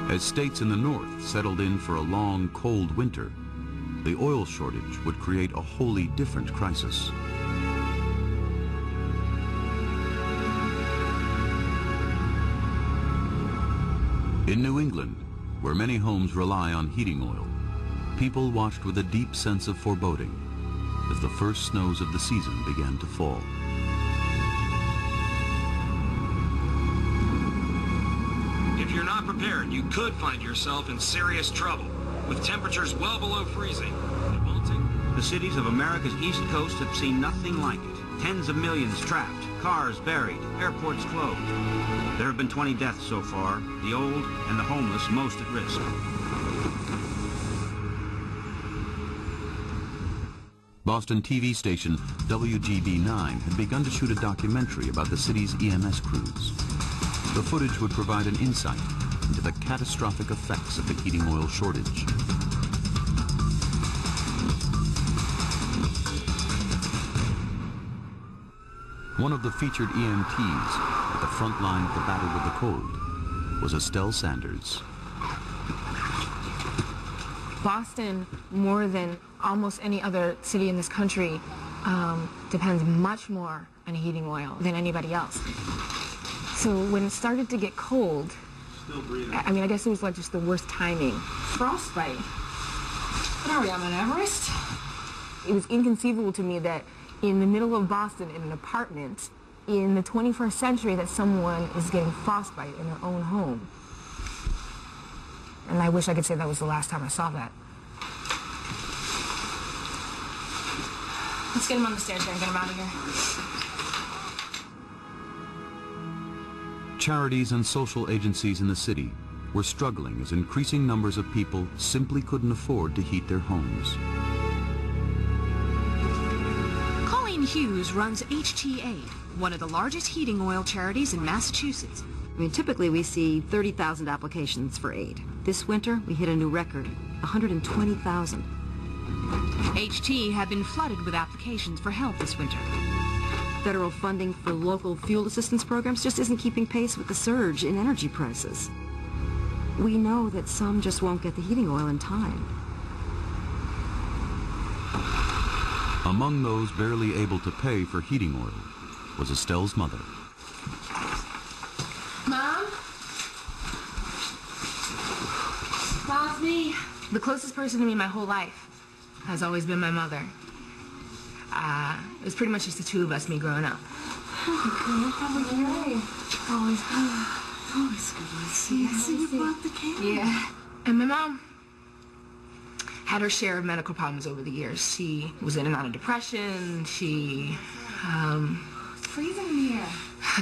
S1: As states in the north settled in for a long, cold winter, the oil shortage would create a wholly different crisis. In New England, where many homes rely on heating oil, people watched with a deep sense of foreboding as the first snows of the season began to fall.
S2: If you're not prepared, you could find yourself in serious trouble, with temperatures well below freezing.
S11: The cities of America's East Coast have seen nothing like it. Tens of millions trapped, cars buried, airports closed. There have been 20 deaths so far, the old and the homeless most at risk.
S1: Boston TV station WGB9 had begun to shoot a documentary about the city's EMS crews. The footage would provide an insight into the catastrophic effects of the heating oil shortage. One of the featured EMTs at the front line of the battle with the cold was Estelle Sanders.
S13: Boston, more than almost any other city in this country, depends much more on heating oil than anybody else. So when it started to get cold, I mean, I guess it was like just the worst timing. Frostbite. What are we, on Mount Everest? It was inconceivable to me that in the middle of Boston, in an apartment, in the 21st century, that someone is getting frostbite in their own home. And I wish I could say that was the last time I saw that. Let's get him on the stairs here and get him out of here.
S1: Charities and social agencies in the city were struggling as increasing numbers of people simply couldn't afford to heat their homes.
S14: Hughes runs HTA, one of the largest heating oil charities in Massachusetts.
S15: I mean, typically we see 30,000 applications for aid. This winter, we hit a new record, 120,000.
S14: HT had been flooded with applications for help this winter.
S15: Federal funding for local fuel assistance programs just isn't keeping pace with the surge in energy prices. We know that some just won't get the heating oil in time.
S1: Among those barely able to pay for heating oil was Estelle's mother.
S13: Mom? Mom, it's me. The closest person to me my whole life has always been my mother. It was pretty much just the two of us, me growing up.
S7: Always good to see you. See you brought the cake.
S13: Yeah. And my mom had her share of medical problems over the years. She was in and out of depression. She
S7: Freezing in here.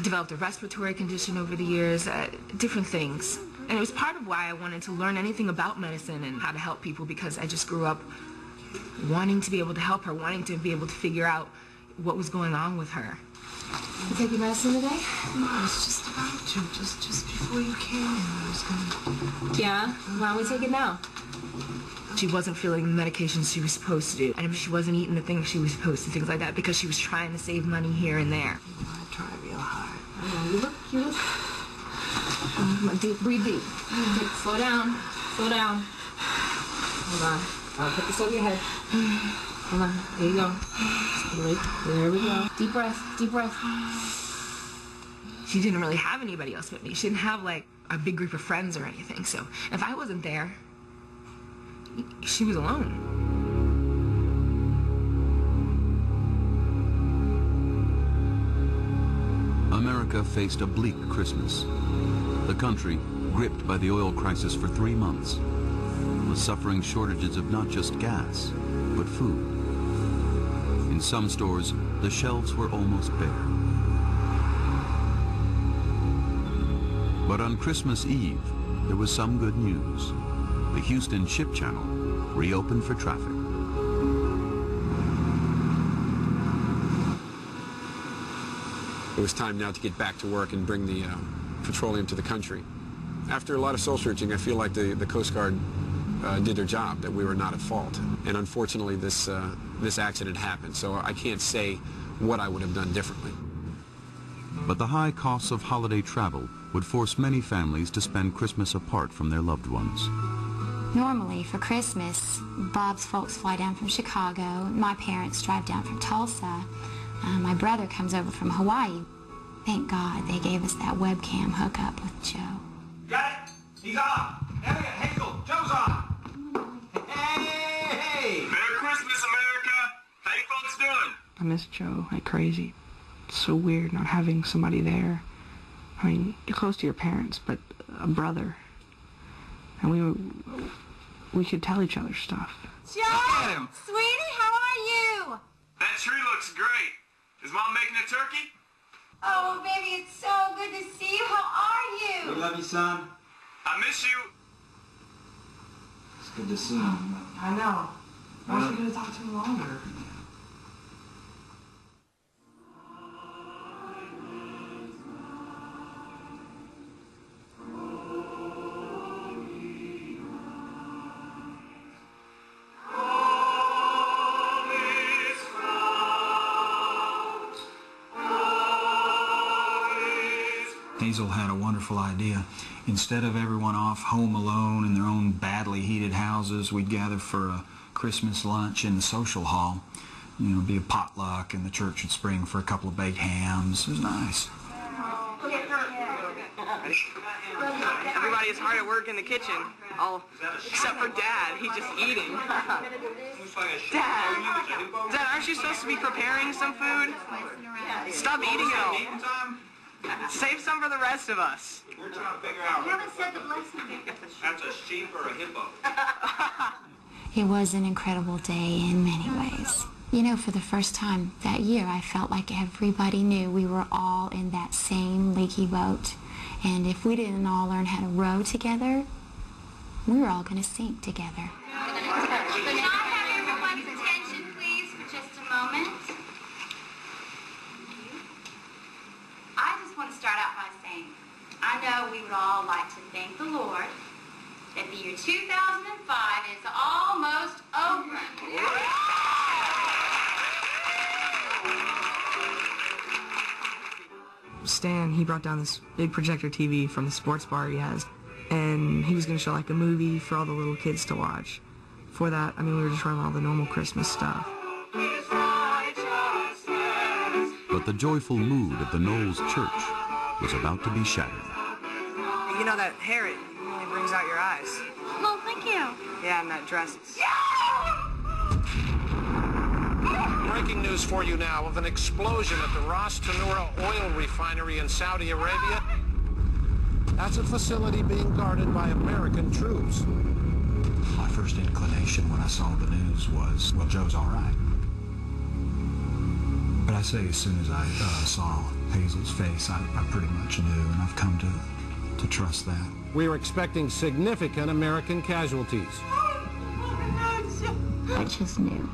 S13: developed a respiratory condition over the years, different things. And it was part of why I wanted to learn anything about medicine and how to help people, because I just grew up wanting to be able to help her, wanting to be able to figure out what was going on with her.
S7: You take your medicine today?
S22: No, I was just about to, just before you came in. I was gonna...
S13: Yeah? Why don't we take it now? She wasn't feeling the medications she was supposed to do. And she wasn't eating the things she was supposed to, things like that, because she was trying to save money here and there.
S22: You know, I try real hard.
S13: I know, you look... breathe deep. Slow down. Slow down. Hold on. I'll put this over your head. Hold on. There you go. There we go. Deep breath. Deep breath. She didn't really have anybody else with me. She didn't have, like, a big group of friends or anything. So if I wasn't there, she was alone.
S1: America faced a bleak Christmas. The country, gripped by the oil crisis for 3 months, was suffering shortages of not just gas, but food. In some stores, the shelves were almost bare. But on Christmas Eve, there was some good news. The Houston Ship Channel reopened for traffic.
S25: It was time now to get back to work and bring the petroleum to the country. After a lot of soul searching, I feel like the Coast Guard did their job, that we were not at fault. And unfortunately, this accident happened, so I can't say what I would have done differently.
S1: But the high costs of holiday travel would force many families to spend Christmas apart from their loved ones.
S7: Normally, for Christmas, Bob's folks fly down from Chicago. My parents drive down from Tulsa. My brother comes over from Hawaii. Thank God they gave us that webcam hookup with Joe.
S11: Got it? He's on. Elliot, Hazel, Joe's on. Hey!
S21: Merry Christmas, America! How you folks doing?
S17: I miss Joe like crazy. It's so weird not having somebody there. I mean, you're close to your parents, but a brother. And we could tell each other stuff.
S7: Joe! Sweetie, how are you?
S21: That tree looks great.
S12: Is Mom making a turkey?
S7: Oh, baby, it's so good to see you. How are you?
S2: We love you, son.
S12: I miss you.
S2: It's good to see him.
S22: I know. Why are you going to talk to him longer?
S2: Hazel had a wonderful idea. Instead of everyone off home alone in their own badly heated houses, we'd gather for a Christmas lunch in the social hall. You know, be a potluck, and the church would spring for a couple of baked hams. It was nice.
S17: Everybody is hard at work in the kitchen, all except for Dad. He's just eating. Dad, aren't you supposed to be preparing some food? Stop eating it all. Save some for the rest of us.
S12: We're trying to figure out.
S7: You haven't said the blessing.
S12: That's a sheep or a hippo?
S7: It was an incredible day in many ways. You know, for the first time that year, I felt like everybody knew we were all in that same leaky boat. And if we didn't all learn how to row together, we were all going to sink together. Can I have everyone's attention, please, for just a moment? I just want to start out by saying, I know we would all like to thank the Lord that the year 2005 is almost over.
S22: Stan, he brought down this big projector TV from the sports bar he has, and he was going to show like a movie for all the little kids to watch. For that, I mean, we were just running all the normal Christmas stuff.
S1: But the joyful mood of the Knowles Church was about to be shattered.
S17: You know that hair, it really brings out your eyes.
S7: Well, thank you.
S17: Yeah, and that dress.
S18: Breaking news for you now of an explosion at the Ras Tanura oil refinery in Saudi Arabia. That's a facility being guarded by American troops.
S2: My first inclination when I saw the news was, well, Joe's all right. But I say as soon as I saw Hazel's face, I pretty much knew, and I've come to trust that.
S18: We're expecting significant American casualties.
S7: I just knew.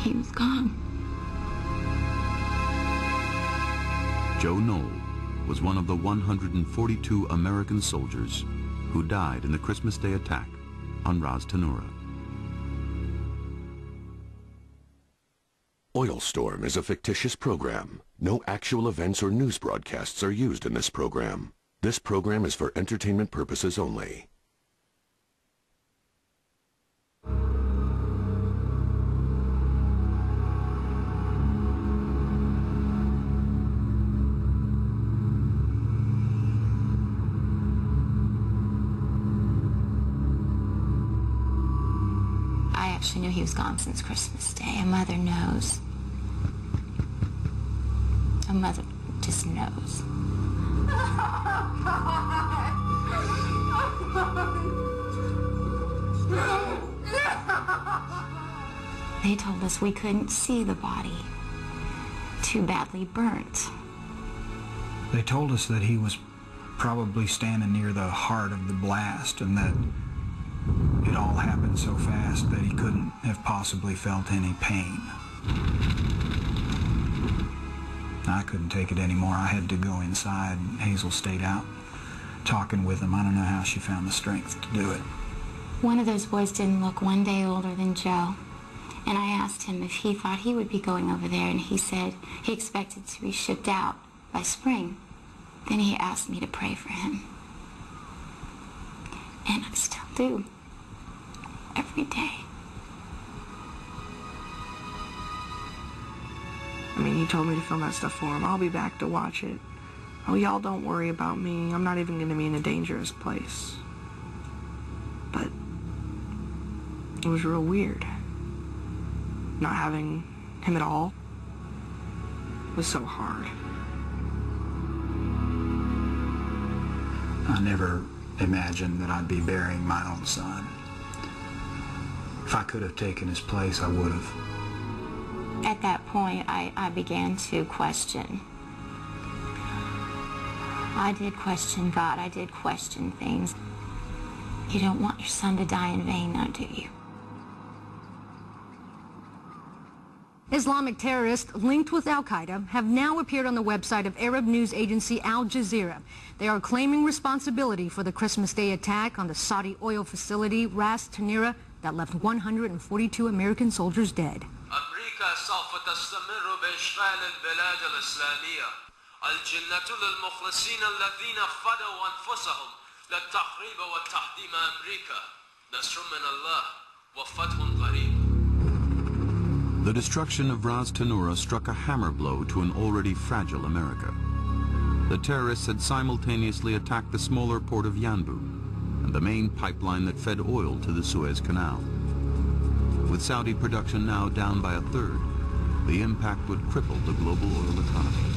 S7: He was gone.
S1: Joe Knoll was one of the 142 American soldiers who died in the Christmas Day attack on Ras Tanura.
S19: Oil Storm is a fictitious program. No actual events or news broadcasts are used in this program. This program is for entertainment purposes only.
S7: I actually knew he was gone since Christmas Day. A mother knows. A mother just knows. They told us we couldn't see the body. Too badly burnt.
S2: They told us that he was probably standing near the heart of the blast, and that it all happened so fast that he couldn't have possibly felt any pain. I couldn't take it anymore. I had to go inside, and Hazel stayed out talking with him. I don't know how she found the strength to do it.
S7: One of those boys didn't look one day older than Joe. And I asked him if he thought he would be going over there, and he said he expected to be shipped out by spring. Then he asked me to pray for him. And I still do. Every day.
S22: I mean, he told me to film that stuff for him. I'll be back to watch it. Oh, y'all don't worry about me. I'm not even going to be in a dangerous place. But it was real weird. Not having him at all was so hard.
S2: I never imagined that I'd be burying my own son. If I could have taken his place, I would have.
S7: At that point, I began to question. I did question God. I did question things. You don't want your son to die in vain, now, do you?
S10: Islamic terrorists linked with al-Qaeda have now appeared on the website of Arab news agency Al Jazeera. They are claiming responsibility for the Christmas Day attack on the Saudi oil facility Ras Tanura that left 142 American soldiers dead.
S4: أمريكا سوف تستمر بإشغال البلاد الإسلامية. الجنة للمخلصين الذين فدوا أنفسهم للتخريب والتحطيم أمريكا. نصر من الله وفتح قريب.
S1: The destruction of Ras Tanura struck a hammer blow to an already fragile America. The terrorists had simultaneously attacked the smaller port of Yanbu and the main pipeline that fed oil to the Suez Canal. With Saudi production now down by a third, the impact would cripple the global oil economy.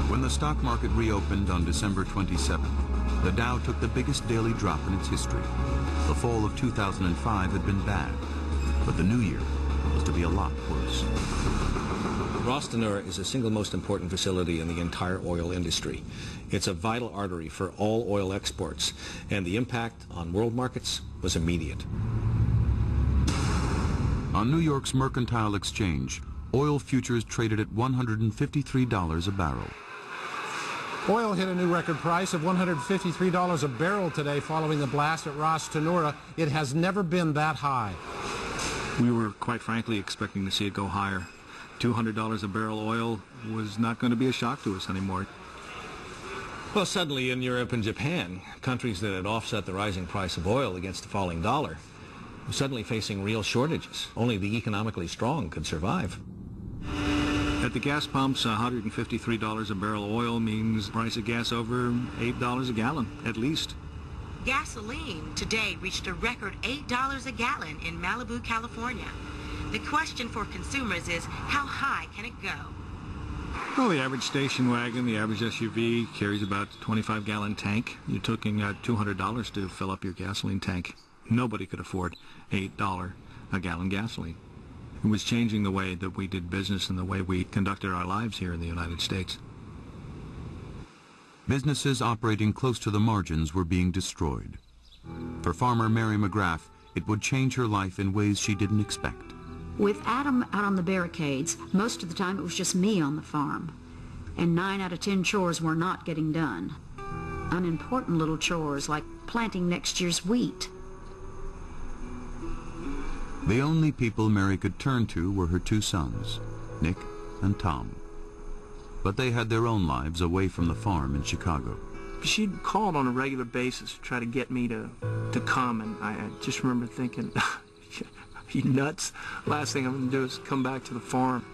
S1: When the stock market reopened on December 27th, the Dow took the biggest daily drop in its history. The fall of 2005 had been bad, but the new year was to be a lot worse.
S9: Ras Tanura is the single most important facility in the entire oil industry. It's a vital artery for all oil exports, and the impact on world markets was immediate.
S1: On New York's Mercantile Exchange, oil futures traded at $153 a barrel.
S18: Oil hit a new record price of $153 a barrel today following the blast at Ras Tanura. It has never been that high.
S2: We were, quite frankly, expecting to see it go higher. $200 a barrel oil was not going to be a shock to us anymore.
S9: Well, suddenly in Europe and Japan, countries that had offset the rising price of oil against the falling dollar, were suddenly facing real shortages. Only the economically strong could survive.
S2: At the gas pumps, $153 a barrel oil means price of gas over $8 a gallon, at least.
S5: Gasoline today reached a record $8 a gallon in Malibu, California. The question for consumers is, how high can it go?
S2: Well, the average station wagon, the average SUV carries about a 25-gallon tank. You're talking $200 to fill up your gasoline tank. Nobody could afford $8 a gallon gasoline. It was changing the way that we did business and the way we conducted our lives here in the United States.
S1: Businesses operating close to the margins were being destroyed. For farmer Mary McGrath, it would change her life in ways she didn't expect.
S3: With Adam out on the barricades, most of the time it was just me on the farm. And 9 out of 10 chores were not getting done. Unimportant little chores like planting next year's wheat.
S1: The only people Mary could turn to were her 2 sons, Nick and Tom. But they had their own lives away from the farm in Chicago.
S6: She'd called on a regular basis to try to get me to come, and I just remember thinking, you nuts? Last thing I'm going to do is come back to the farm.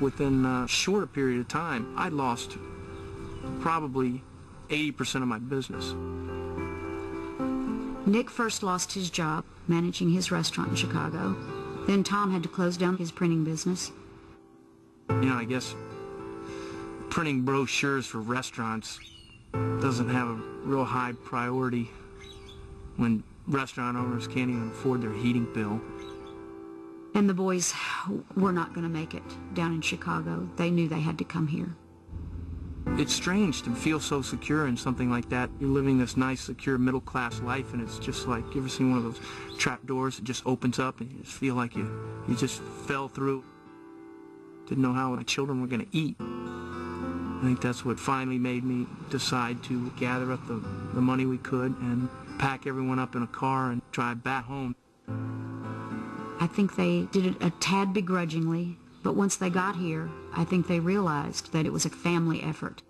S6: Within a shorter period of time, I'd lost probably 80% of my business.
S3: Nick first lost his job managing his restaurant in Chicago. Then Tom had to close down his printing business.
S6: You know, I guess printing brochures for restaurants doesn't have a real high priority when restaurant owners can't even afford their heating bill.
S3: And the boys were not going to make it down in Chicago. They knew they had to come here.
S6: It's strange to feel so secure in something like that. You're living this nice, secure, middle-class life, and it's just like, you ever seen one of those trap doors that just opens up and you just feel like you just fell through. Didn't know how my children were going to eat. I think that's what finally made me decide to gather up the money we could and pack everyone up in a car and drive back home.
S3: I think they did it a tad begrudgingly, but once they got here, I think they realized that it was a family effort.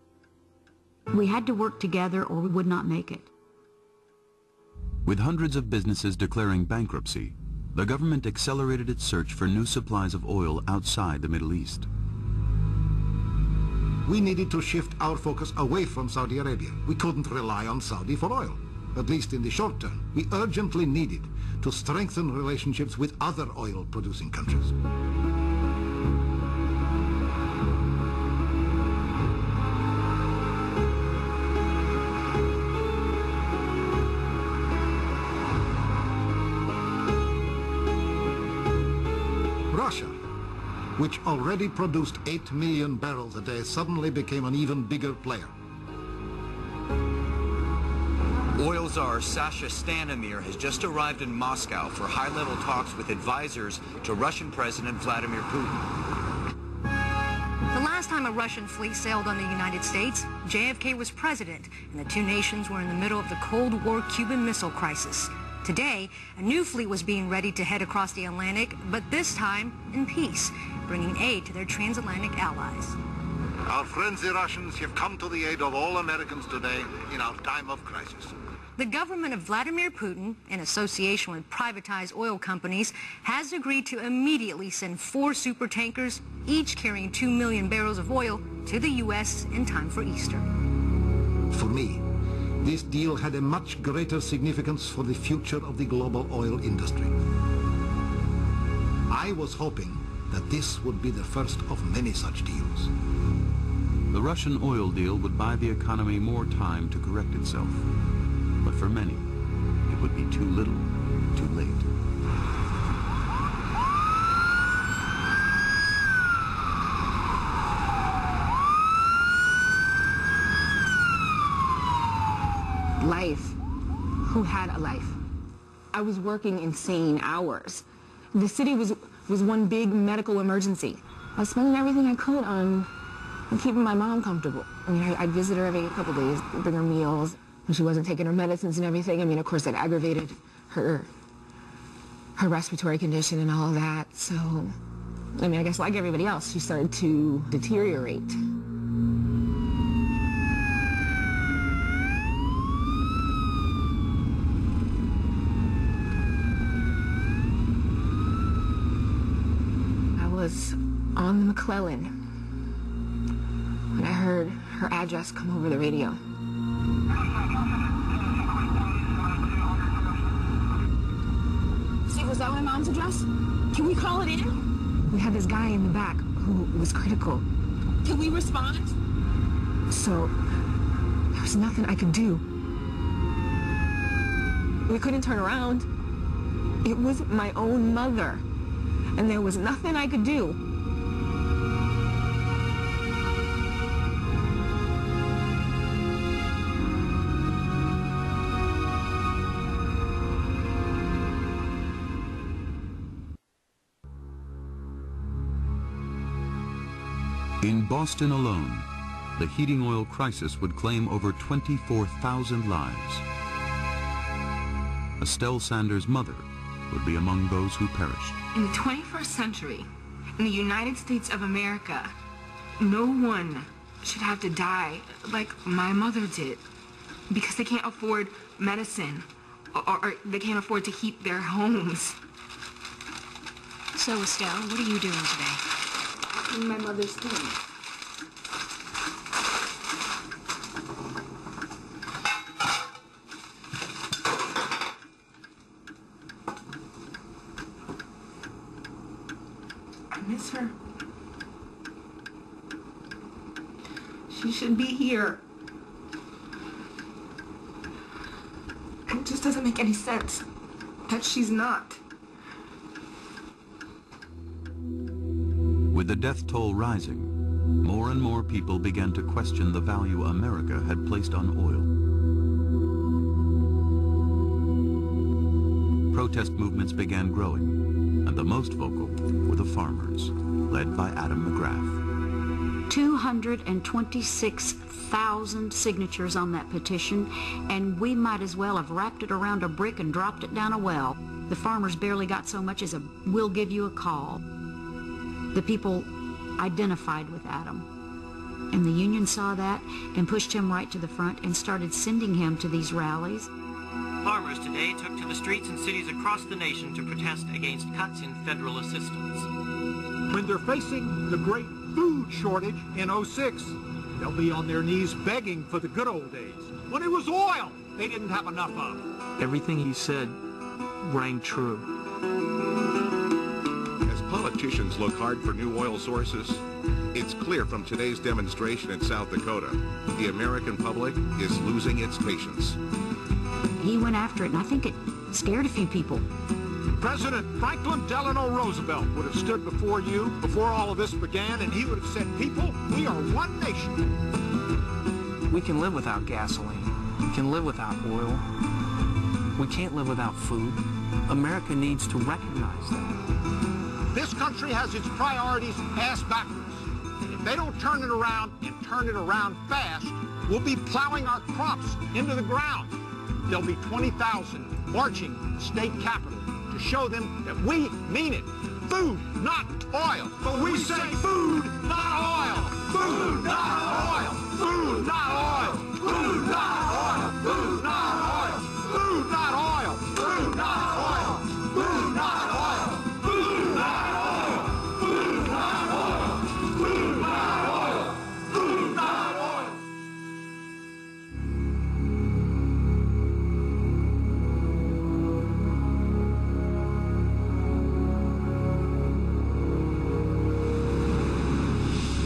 S3: We had to work together or we would not make it.
S1: With hundreds of businesses declaring bankruptcy, the government accelerated its search for new supplies of oil outside the Middle East.
S20: We needed to shift our focus away from Saudi Arabia. We couldn't rely on Saudi for oil, at least in the short term. We urgently needed to strengthen relationships with other oil-producing countries. Russia, which already produced 8 million barrels a day, suddenly became an even bigger player.
S8: Oil czar Sasha Stanomir has just arrived in Moscow for high-level talks with advisors to Russian President Vladimir Putin.
S10: The last time a Russian fleet sailed on the United States, JFK was president, and the two nations were in the middle of the Cold War Cuban Missile Crisis. Today, a new fleet was being ready to head across the Atlantic, but this time in peace, bringing aid to their transatlantic allies.
S14: Our friends the Russians have come to the aid of all Americans today in our time of crisis.
S10: The government of Vladimir Putin, in association with privatized oil companies, has agreed to immediately send 4 supertankers, each carrying 2 million barrels of oil, to the U.S. in time for Easter.
S20: For me, this deal had a much greater significance for the future of the global oil industry. I was hoping that this would be the first of many such deals.
S1: The Russian oil deal would buy the economy more time to correct itself. But for many, it would be too little, too late.
S13: Life. Who had a life? I was working insane hours. The city was one big medical emergency. I was spending everything I could on keeping my mom comfortable. I mean, I'd visit her every couple days, bring her meals. When she wasn't taking her medicines and everything, I mean, of course, that aggravated her respiratory condition and all of that. So, I mean, I guess like everybody else, she started to deteriorate. I was on the McClellan when I heard her address come over the radio. Steve, was that my mom's address? Can we call it in? We had this guy in the back who was critical. Can we respond? So, there was nothing I could do. We couldn't turn around. It was my own mother, and there was nothing I could do.
S1: In Boston alone, the heating oil crisis would claim over 24,000 lives. Estelle Sanders' mother would be among those who perished.
S13: In the 21st century, in the United States of America, no one should have to die like my mother did because they can't afford medicine or they can't afford to heat their homes.
S3: So, Estelle, what are you doing today?
S13: In my mother's thing. I miss her. She should be here. It just doesn't make any sense that she's not.
S1: With the death toll rising, more and more people began to question the value America had placed on oil. Protest movements began growing, and the most vocal were the farmers, led by Adam McGrath.
S3: 226,000 signatures on that petition, and we might as well have wrapped it around a brick and dropped it down a well. The farmers barely got so much as a "we'll give you a call." The people identified with Adam, and the union saw that and pushed him right to the front and started sending him to these rallies.
S11: Farmers today took to the streets in cities across the nation to protest against cuts in federal assistance.
S16: When they're facing the great food shortage in '06, they'll be on their knees begging for the good old days, when it was oil they didn't have enough of.
S6: Everything he said rang true.
S23: As politicians look hard for new oil sources, it's clear from today's demonstration in South Dakota, the American public is losing its patience.
S3: He went after it, and I think it scared a few people.
S16: President Franklin Delano Roosevelt would have stood before you before all of this began, and he would have said, people, we are one nation.
S6: We can live without gasoline. We can live without oil. We can't live without food. America needs to recognize that.
S16: This country has its priorities ass backwards. If they don't turn it around and turn it around fast, we'll be plowing our crops into the ground. There'll be 20,000 marching to the state capitol to show them that we mean it. Food, not oil. But we say food, not oil. Food, not oil. Food, not oil. Food, not oil. Food, not oil. Food, not oil. Food, not oil. Food, not oil. Food, not oil. Food, not oil. Food, not oil. Food, not oil.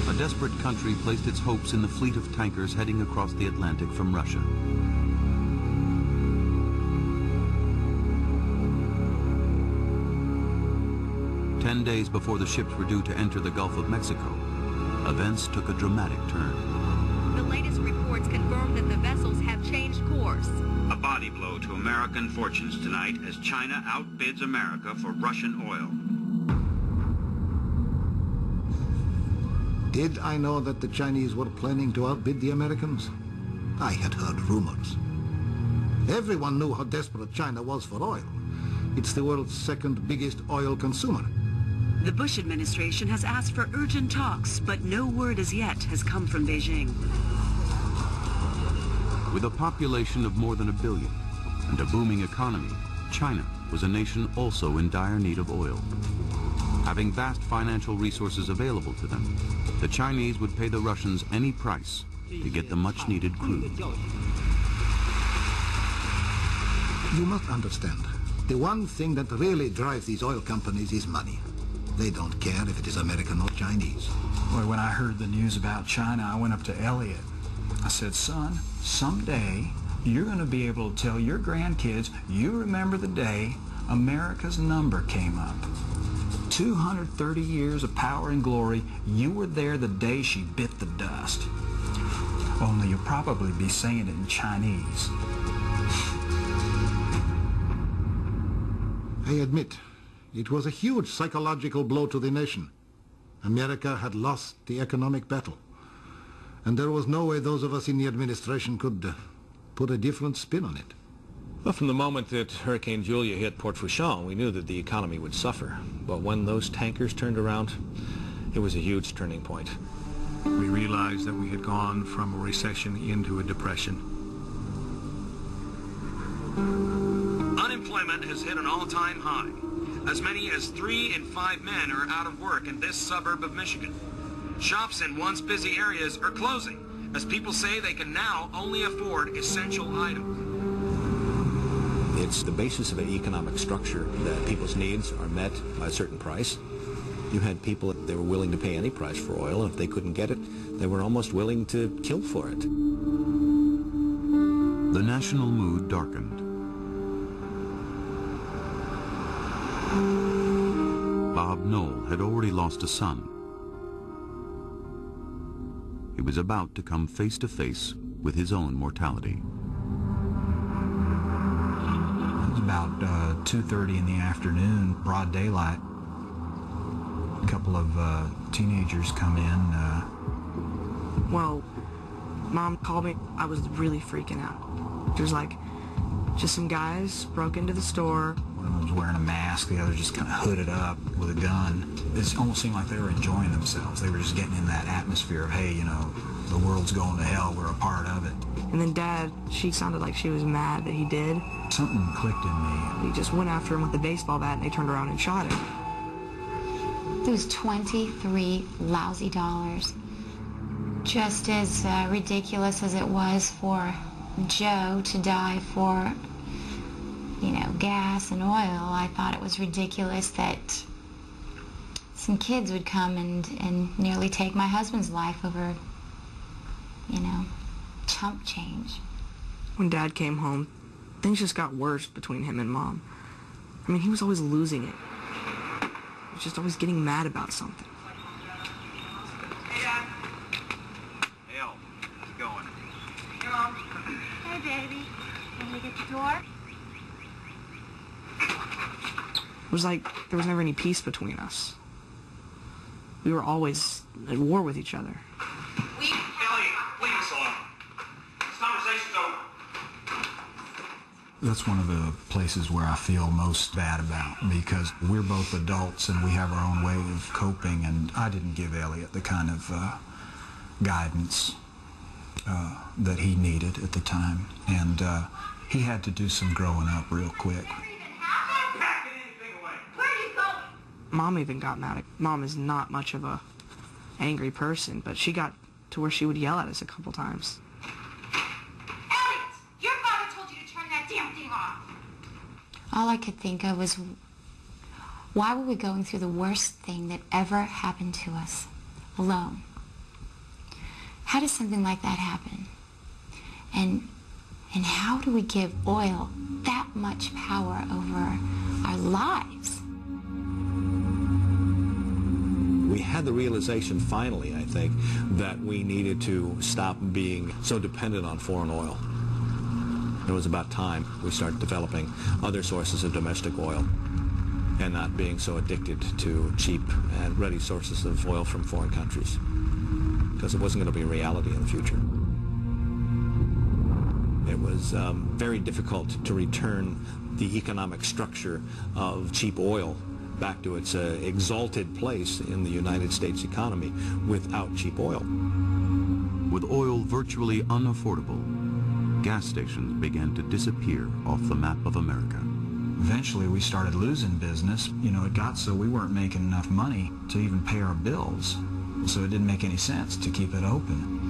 S1: A desperate country placed its hopes in the fleet of tankers heading across the Atlantic from Russia. Ten days before the ships were due to enter the Gulf of Mexico, events took a dramatic turn.
S5: The latest reports confirm that the vessels have changed course.
S11: A body blow to American fortunes tonight as China outbids America for Russian oil.
S20: Did I know that the Chinese were planning to outbid the Americans? I had heard rumors. Everyone knew how desperate China was for oil. It's the world's second biggest oil consumer.
S12: The Bush administration has asked for urgent talks, but no word as yet has come from Beijing.
S1: With a population of more than 1 billion and a booming economy, China was a nation also in dire need of oil. Having vast financial resources available to them, the Chinese would pay the Russians any price to get the much-needed crude.
S20: You must understand, the one thing that really drives these oil companies is money. They don't care if it is American or Chinese.
S2: Boy, when I heard the news about China, I went up to Elliot. I said, son, someday you're going to be able to tell your grandkids you remember the day America's number came up. 230 years of power and glory, you were there the day she bit the dust. Only you'll probably be saying it in Chinese.
S20: I admit, it was a huge psychological blow to the nation. America had lost the economic battle. And there was no way those of us in the administration could put a different spin on it.
S9: Well, from the moment that Hurricane Julia hit Port Fourchon, we knew that the economy would suffer. But when those tankers turned around, it was a huge turning point.
S18: We realized that we had gone from a recession into a depression.
S11: Unemployment has hit an all-time high. As many as 3 in 5 men are out of work in this suburb of Michigan. Shops in once busy areas are closing, as people say they can now only afford essential items.
S9: It's the basis of an economic structure that people's needs are met by a certain price. You had people that were willing to pay any price for oil, and if they couldn't get it, they were almost willing to kill for it.
S1: The national mood darkened. Bob Knoll had already lost a son. He was about to come face to face with his own mortality.
S2: It was about 2:30 in the afternoon, broad daylight. A couple of teenagers come in.
S22: Well, Mom called me. I was really freaking out. There's like just some guys broke into the store.
S2: One of them was wearing a mask, the other just kind of hooded up with a gun. It almost seemed like they were enjoying themselves. They were just getting in that atmosphere of, hey, you know, the world's going to hell, we're a part of it.
S22: And then Dad, she sounded like she was mad that he did.
S2: Something clicked in me.
S22: He just went after him with a baseball bat and they turned around and shot him.
S7: It was 23 lousy dollars. Just as ridiculous as it was for Joe to die for, you know, gas and oil, I thought it was ridiculous that some kids would come and nearly take my husband's life over, you know, chump change.
S22: When Dad came home, things just got worse between him and Mom. I mean, he was always losing it. He was just always getting mad about something.
S11: Hey, Dad. Hey, El. How's it going?
S5: Hey, Mom. Hey, baby. Can we get the door?
S22: It was like there was never any peace between us. We were always at war with each other.
S11: Ellie, leave us alone. This conversation's over.
S2: That's one of the places where I feel most bad about, because we're both adults and we have our own way of coping, and I didn't give Elliot the kind of guidance that he needed at the time, and he had to do some growing up real quick.
S22: Mom even got mad at... Mom is not much of a angry person, but she got to where she would yell at us a couple times.
S7: Elliot! Your father told you to turn that damn thing off! All I could think of was, why were we going through the worst thing that ever happened to us alone? How does something like that happen? And how do we give oil that much power over our lives?
S9: We had the realization finally, I think, that we needed to stop being so dependent on foreign oil. It was about time we started developing other sources of domestic oil and not being so addicted to cheap and ready sources of oil from foreign countries, because it wasn't going to be a reality in the future. It was very difficult to return the economic structure of cheap oil back to its exalted place in the United States economy without cheap oil.
S1: With oil virtually unaffordable, gas stations began to disappear off the map of America.
S2: Eventually we started losing business. You know, it got so we weren't making enough money to even pay our bills, so it didn't make any sense to keep it open.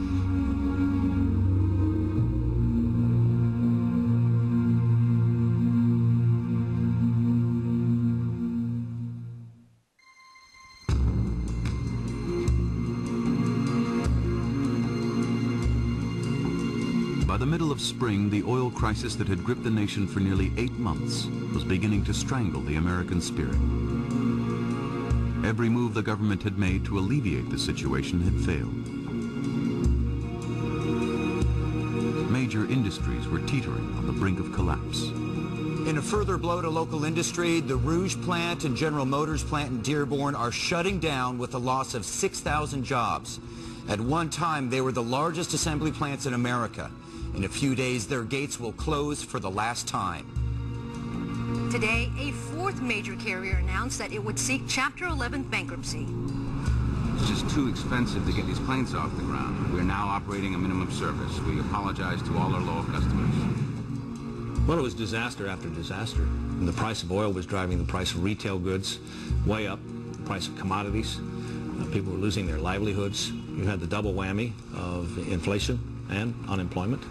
S1: By the middle of spring, the oil crisis that had gripped the nation for nearly 8 months was beginning to strangle the American spirit. Every move the government had made to alleviate the situation had failed. Major industries were teetering on the brink of collapse.
S8: In a further blow to local industry, the Rouge plant and General Motors plant in Dearborn are shutting down with a loss of 6,000 jobs. At one time, they were the largest assembly plants in America. In a few days, their gates will close for the last time.
S10: Today, a fourth major carrier announced that it would seek Chapter 11 bankruptcy.
S15: It's just too expensive to get these planes off the ground. We're now operating a minimum service. We apologize to all our loyal customers.
S9: Well, it was disaster after disaster. And the price of oil was driving the price of retail goods way up, the price of commodities. People were losing their livelihoods. You had the double whammy of inflation and unemployment.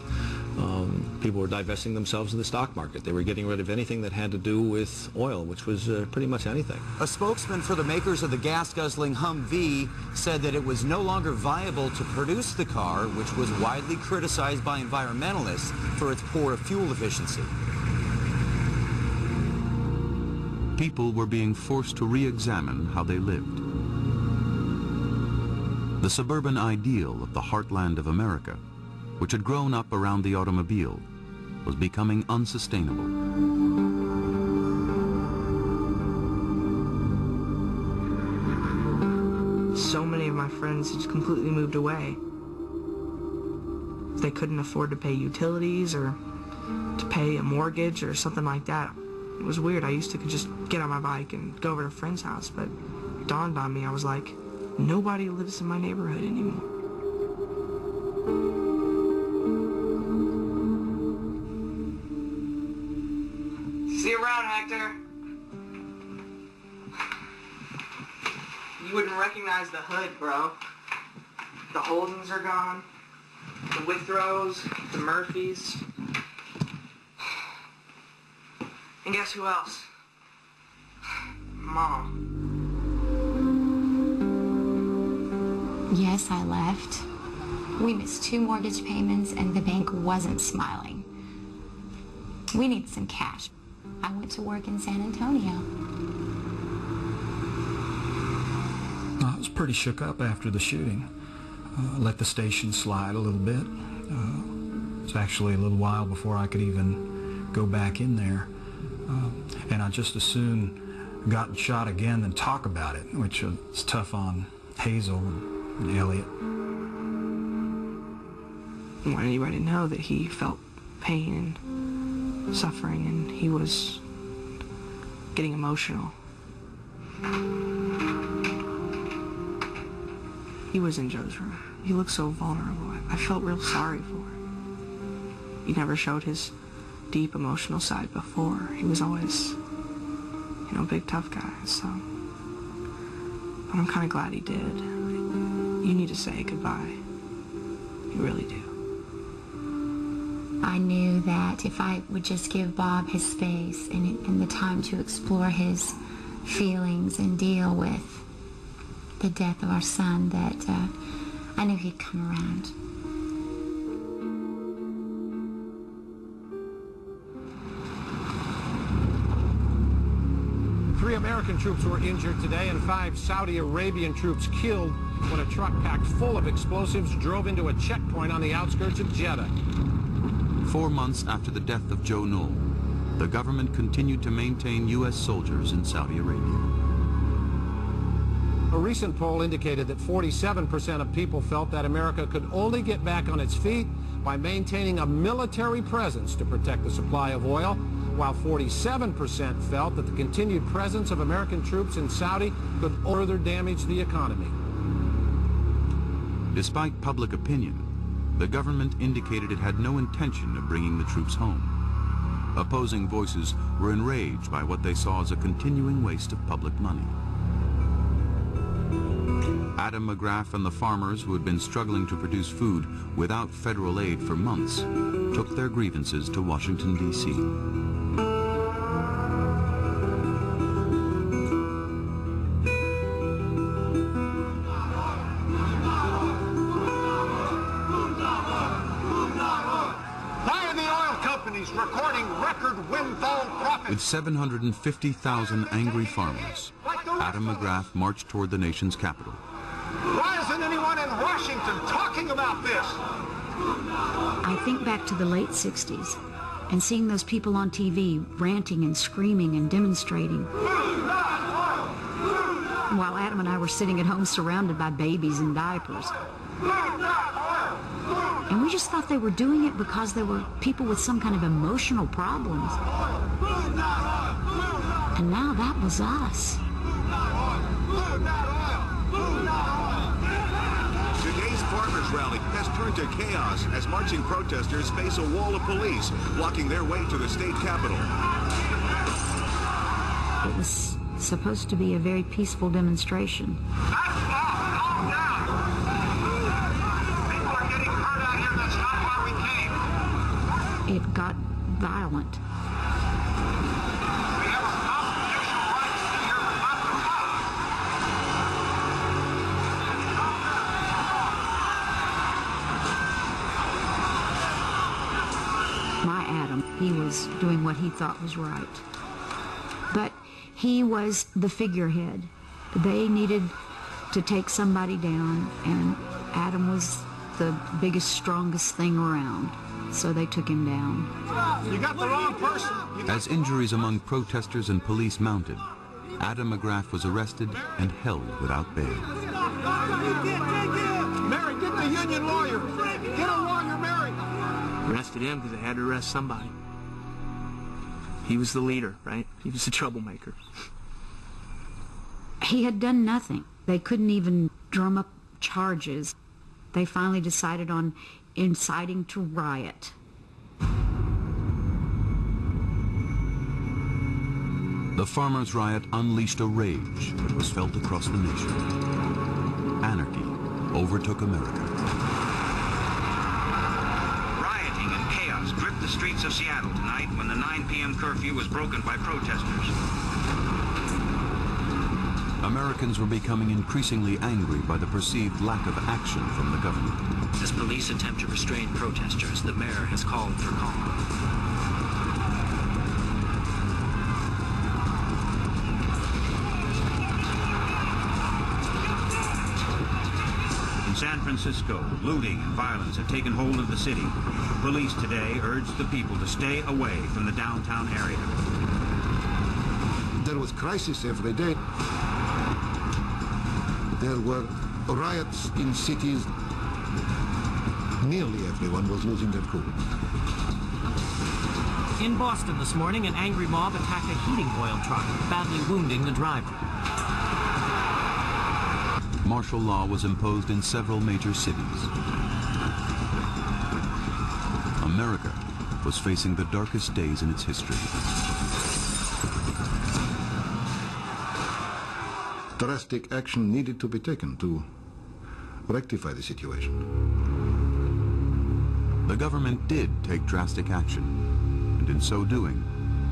S9: People were divesting themselves of the stock market. They were getting rid of anything that had to do with oil, which was pretty much anything.
S8: A spokesman for the makers of the gas-guzzling Humvee said that it was no longer viable to produce the car, which was widely criticized by environmentalists for its poor fuel efficiency.
S1: People were being forced to re-examine how they lived. The suburban ideal of the heartland of America, which had grown up around the automobile, was becoming unsustainable.
S22: So many of my friends just completely moved away. They couldn't afford to pay utilities or to pay a mortgage or something like that. It was weird. I used to just get on my bike and go over to a friend's house, but it dawned on me, I was like, nobody lives in my neighborhood anymore. See you around, Hector. You wouldn't recognize the hood, bro. The Holdens are gone. The Withrows, the Murphys. And guess who else? Mom.
S7: Yes, I left. We missed 2 mortgage payments and the bank wasn't smiling. We need some cash. I went to work in San Antonio.
S2: I was pretty shook up after the shooting. Let the station slide a little bit. It was actually a little while before I could even go back in there. And I just as soon got shot again than talk about it, which was tough on Hazel and Elliot.
S22: I want anybody to know that he felt pain and suffering, and he was getting emotional. He was in Joe's room. He looked so vulnerable. I felt real sorry for him. He never showed his deep emotional side before. He was always, you know, big tough guy, so. But I'm kind of glad he did. You need to say goodbye. You really do.
S7: I knew that if I would just give Bob his space and the time to explore his feelings and deal with the death of our son, that I knew he'd come around.
S16: Three American troops were injured today and 5 Saudi Arabian troops killed when a truck packed full of explosives drove into a checkpoint on the outskirts of Jeddah.
S1: 4 months after the death of Joe Knoll, the government continued to maintain U.S. soldiers in Saudi Arabia.
S16: A recent poll indicated that 47% of people felt that America could only get back on its feet by maintaining a military presence to protect the supply of oil, while 47% felt that the continued presence of American troops in Saudi could further damage the economy.
S1: Despite public opinion, the government indicated it had no intention of bringing the troops home. Opposing voices were enraged by what they saw as a continuing waste of public money. Adam McGrath and the farmers who had been struggling to produce food without federal aid for months took their grievances to Washington, D.C.
S16: Recording record windfall profits.
S1: With 750,000 angry farmers, Adam McGrath marched toward the nation's capital.
S16: Why isn't anyone in Washington talking about this?
S3: I think back to the late 60s and seeing those people on TV ranting and screaming and demonstrating, while Adam and I were sitting at home surrounded by babies in diapers. And we just thought they were doing it because they were people with some kind of emotional problems. And now that was us.
S23: Today's farmers' rally has turned to chaos as marching protesters face a wall of police blocking their way to the state capitol.
S3: It was supposed to be a very peaceful demonstration. It got violent. My Adam, he was doing what he thought was right. But he was the figurehead. They needed to take somebody down, and Adam was the biggest, strongest thing around. So they took him down.
S16: You got the wrong person.
S1: As injuries among protesters and police mounted, Adam McGrath was arrested and held without bail.
S16: Mary, get the union lawyer. Get a lawyer, Mary.
S6: Arrested him because they had to arrest somebody. He was the leader, right? He was the troublemaker.
S3: He had done nothing. They couldn't even drum up charges. They finally decided on inciting to riot.
S1: The farmers' riot unleashed a rage that was felt across the nation. Anarchy overtook America.
S11: Rioting and chaos gripped the streets of Seattle tonight when the 9 p.m. curfew was broken by protesters.
S1: Americans were becoming increasingly angry by the perceived lack of action from the government.
S17: As police attempt to restrain protesters, the mayor has called for calm.
S4: Francisco, looting and violence had taken hold of the city. Police today urged the people to stay away from the downtown area.
S20: There was crisis every day. There were riots in cities. Nearly everyone was losing their cool.
S19: In Boston this morning, an angry mob attacked a heating oil truck, badly wounding the driver.
S1: Martial law was imposed in several major cities. America was facing the darkest days in its history.
S20: Drastic action needed to be taken to rectify the situation.
S1: The government did take drastic action, and in so doing,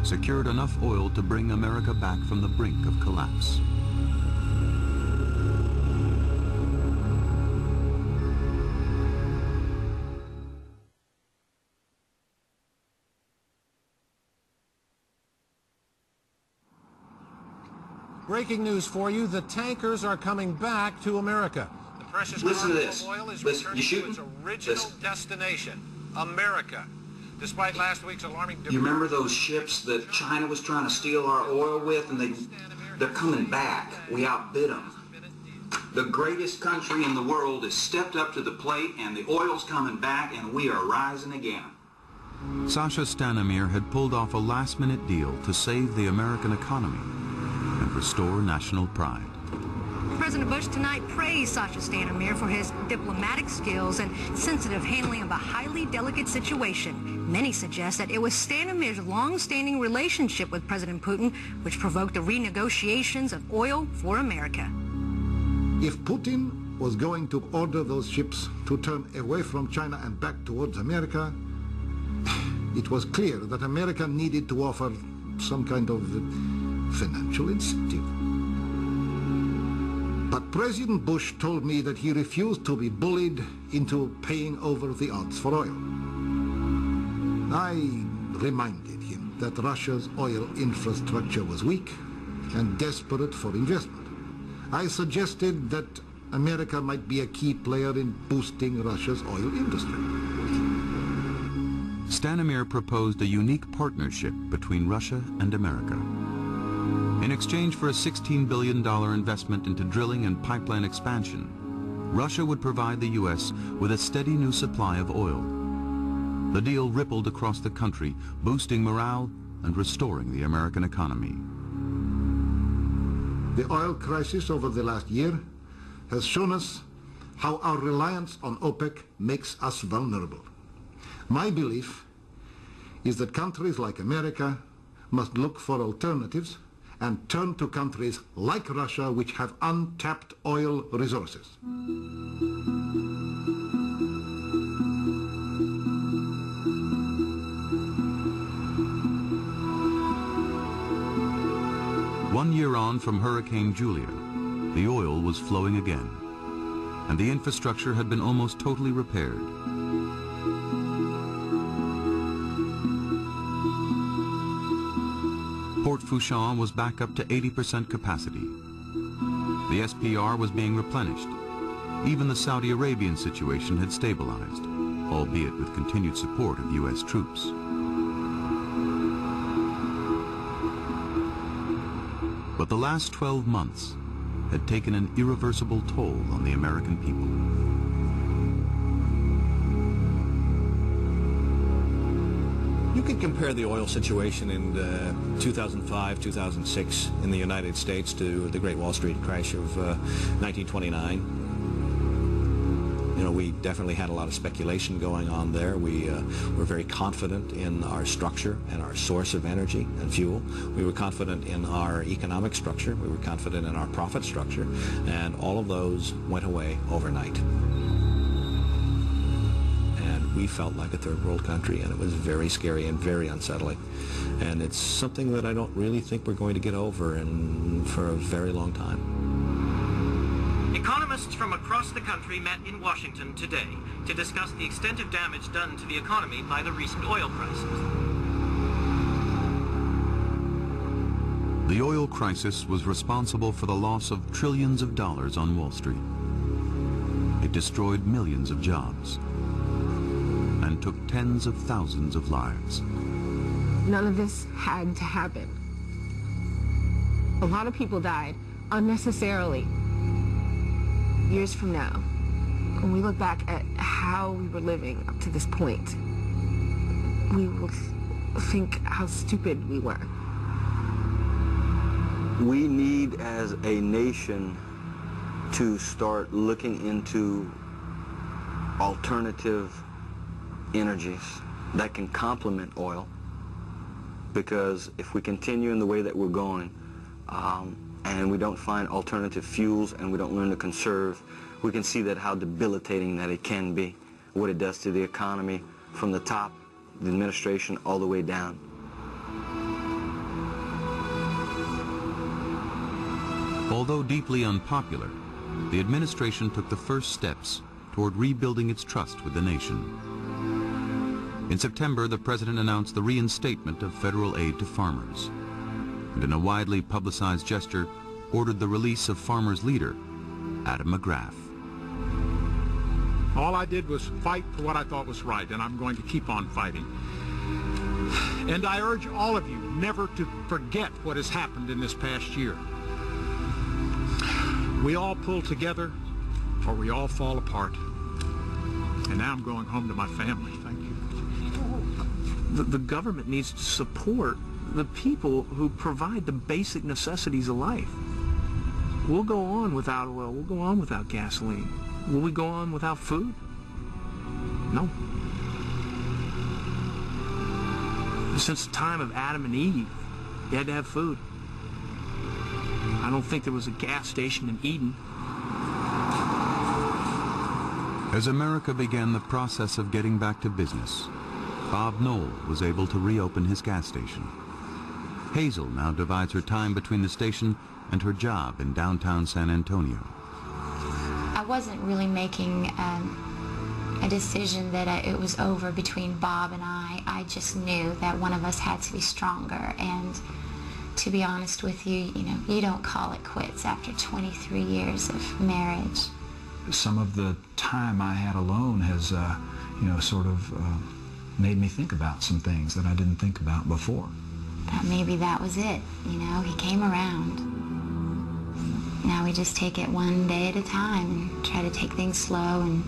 S1: secured enough oil to bring America back from the brink of collapse.
S18: Breaking news for you, the tankers are coming back to America. The precious
S21: Listen to
S18: cargo
S21: this.
S18: of oil is
S21: Listen,
S18: returning
S21: you shooting?
S18: to its original destination, America. Despite last week's alarming...
S21: You remember those ships that China was trying to steal our oil with, and they're coming back. We outbid them. The greatest country in the world has stepped up to the plate, and the oil's coming back, and we are rising again.
S1: Sasha Stanimir had pulled off a last-minute deal to save the American economy and restore national pride.
S10: President Bush tonight praised Sasha Stanimir for his diplomatic skills and sensitive handling of a highly delicate situation. Many suggest that it was Stanimir's long-standing relationship with President Putin which provoked the renegotiations of oil for America.
S20: If Putin was going to order those ships to turn away from China and back towards America, it was clear that America needed to offer some kind of financial incentive. But President Bush told me that he refused to be bullied into paying over the odds for oil. I reminded him that Russia's oil infrastructure was weak and desperate for investment. I suggested that America might be a key player in boosting Russia's oil industry.
S1: Stanimir proposed a unique partnership between Russia and America. In exchange for a $16 billion investment into drilling and pipeline expansion, Russia would provide the U.S. with a steady new supply of oil. The deal rippled across the country, boosting morale and restoring the American economy.
S20: The oil crisis over the last year has shown us how our reliance on OPEC makes us vulnerable. My belief is that countries like America must look for alternatives and turn to countries like Russia which have untapped oil resources.
S1: One year on from Hurricane Julia, the oil was flowing again, and the infrastructure had been almost totally repaired. Port Fourchon was back up to 80% capacity. The SPR was being replenished. Even the Saudi Arabian situation had stabilized, albeit with continued support of U.S. troops. But the last 12 months had taken an irreversible toll on the American people.
S9: You could compare the oil situation in 2005, 2006 in the United States to the Great Wall Street crash of 1929. You know, we definitely had a lot of speculation going on there. We were very confident in our structure and our source of energy and fuel. We were confident in our economic structure. We were confident in our profit structure. And all of those went away overnight. And we felt like a third world country, and it was very scary and very unsettling. And it's something that I don't really think we're going to get over for a very long time.
S11: Economists from across the country met in Washington today to discuss the extent of damage done to the economy by the recent oil prices.
S1: The oil crisis was responsible for the loss of trillions of dollars on Wall Street. It destroyed millions of jobs and took tens of thousands of lives.
S12: None of this had to happen. A lot of people died unnecessarily. Years from now, when we look back at how we were living up to this point, we will think how stupid we were.
S13: We need, as a nation, to start looking into alternative energies that can complement oil, because if we continue in the way that we're going, and we don't find alternative fuels and we don't learn to conserve, we can see that how debilitating that it can be, what it does to the economy from the top, the administration, all the way down.
S1: Although deeply unpopular, the administration took the first steps toward rebuilding its trust with the nation. In September, the president announced the reinstatement of federal aid to farmers, and in a widely publicized gesture, ordered the release of farmers' leader, Adam McGrath.
S16: All I did was fight for what I thought was right, and I'm going to keep on fighting. And I urge all of you never to forget what has happened in this past year. We all pull together, or we all fall apart. And now I'm going home to my family. Thank you.
S6: The government needs to support the people who provide the basic necessities of life. We'll go on without oil. We'll go on without gasoline. Will we go on without food? No. Since the time of Adam and Eve, you had to have food. I don't think there was a gas station in Eden.
S1: As America began the process of getting back to business, Bob Knoll was able to reopen his gas station. Hazel now divides her time between the station and her job in downtown San Antonio.
S7: I wasn't really making a decision that it was over between Bob and I. I just knew that one of us had to be stronger, and to be honest with you, you don't call it quits after 23 years of marriage.
S2: Some of the time I had alone has, sort of made me think about some things that I didn't think about before.
S7: But maybe that was it, he came around. Now we just take it one day at a time and try to take things slow and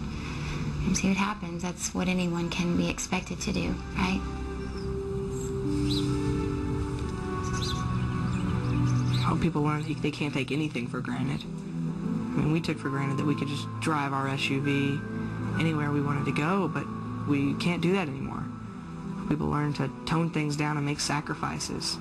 S7: see what happens. That's what anyone can be expected to do, right?
S22: I hope people learn they can't take anything for granted. I mean, we took for granted that we could just drive our SUV anywhere we wanted to go, but we can't do that anymore. People learn to tone things down and make sacrifices.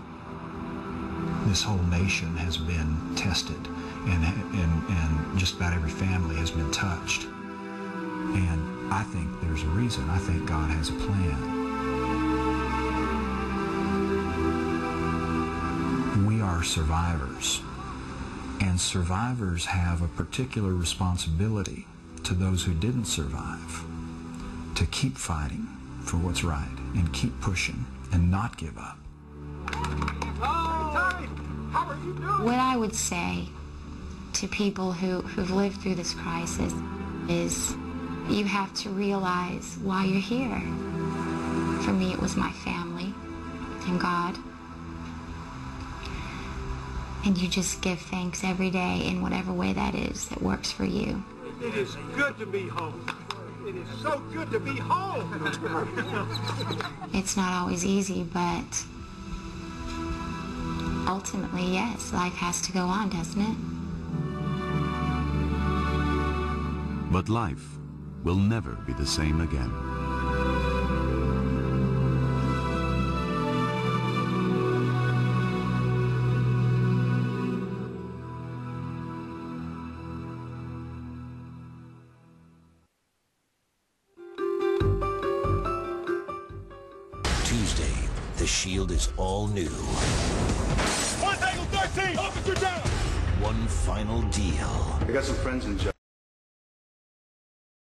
S2: This whole nation has been tested, and just about every family has been touched. And I think there's a reason. I think God has a plan. We are survivors, and survivors have a particular responsibility to those who didn't survive to keep fighting for what's right and keep pushing and not give up.
S7: What I would say to people who've lived through this crisis is you have to realize why you're here. For me, it was my family and God. And you just give thanks every day in whatever way that is that works for you.
S16: It is good to be home. It is so good to be home.
S7: It's not always easy, but ultimately, yes, life has to go on, doesn't it?
S1: But life will never be the same again.
S14: Tuesday, the Shield is all new.
S24: One angle 13, officer down.
S14: One final deal.
S24: I got some friends in jail.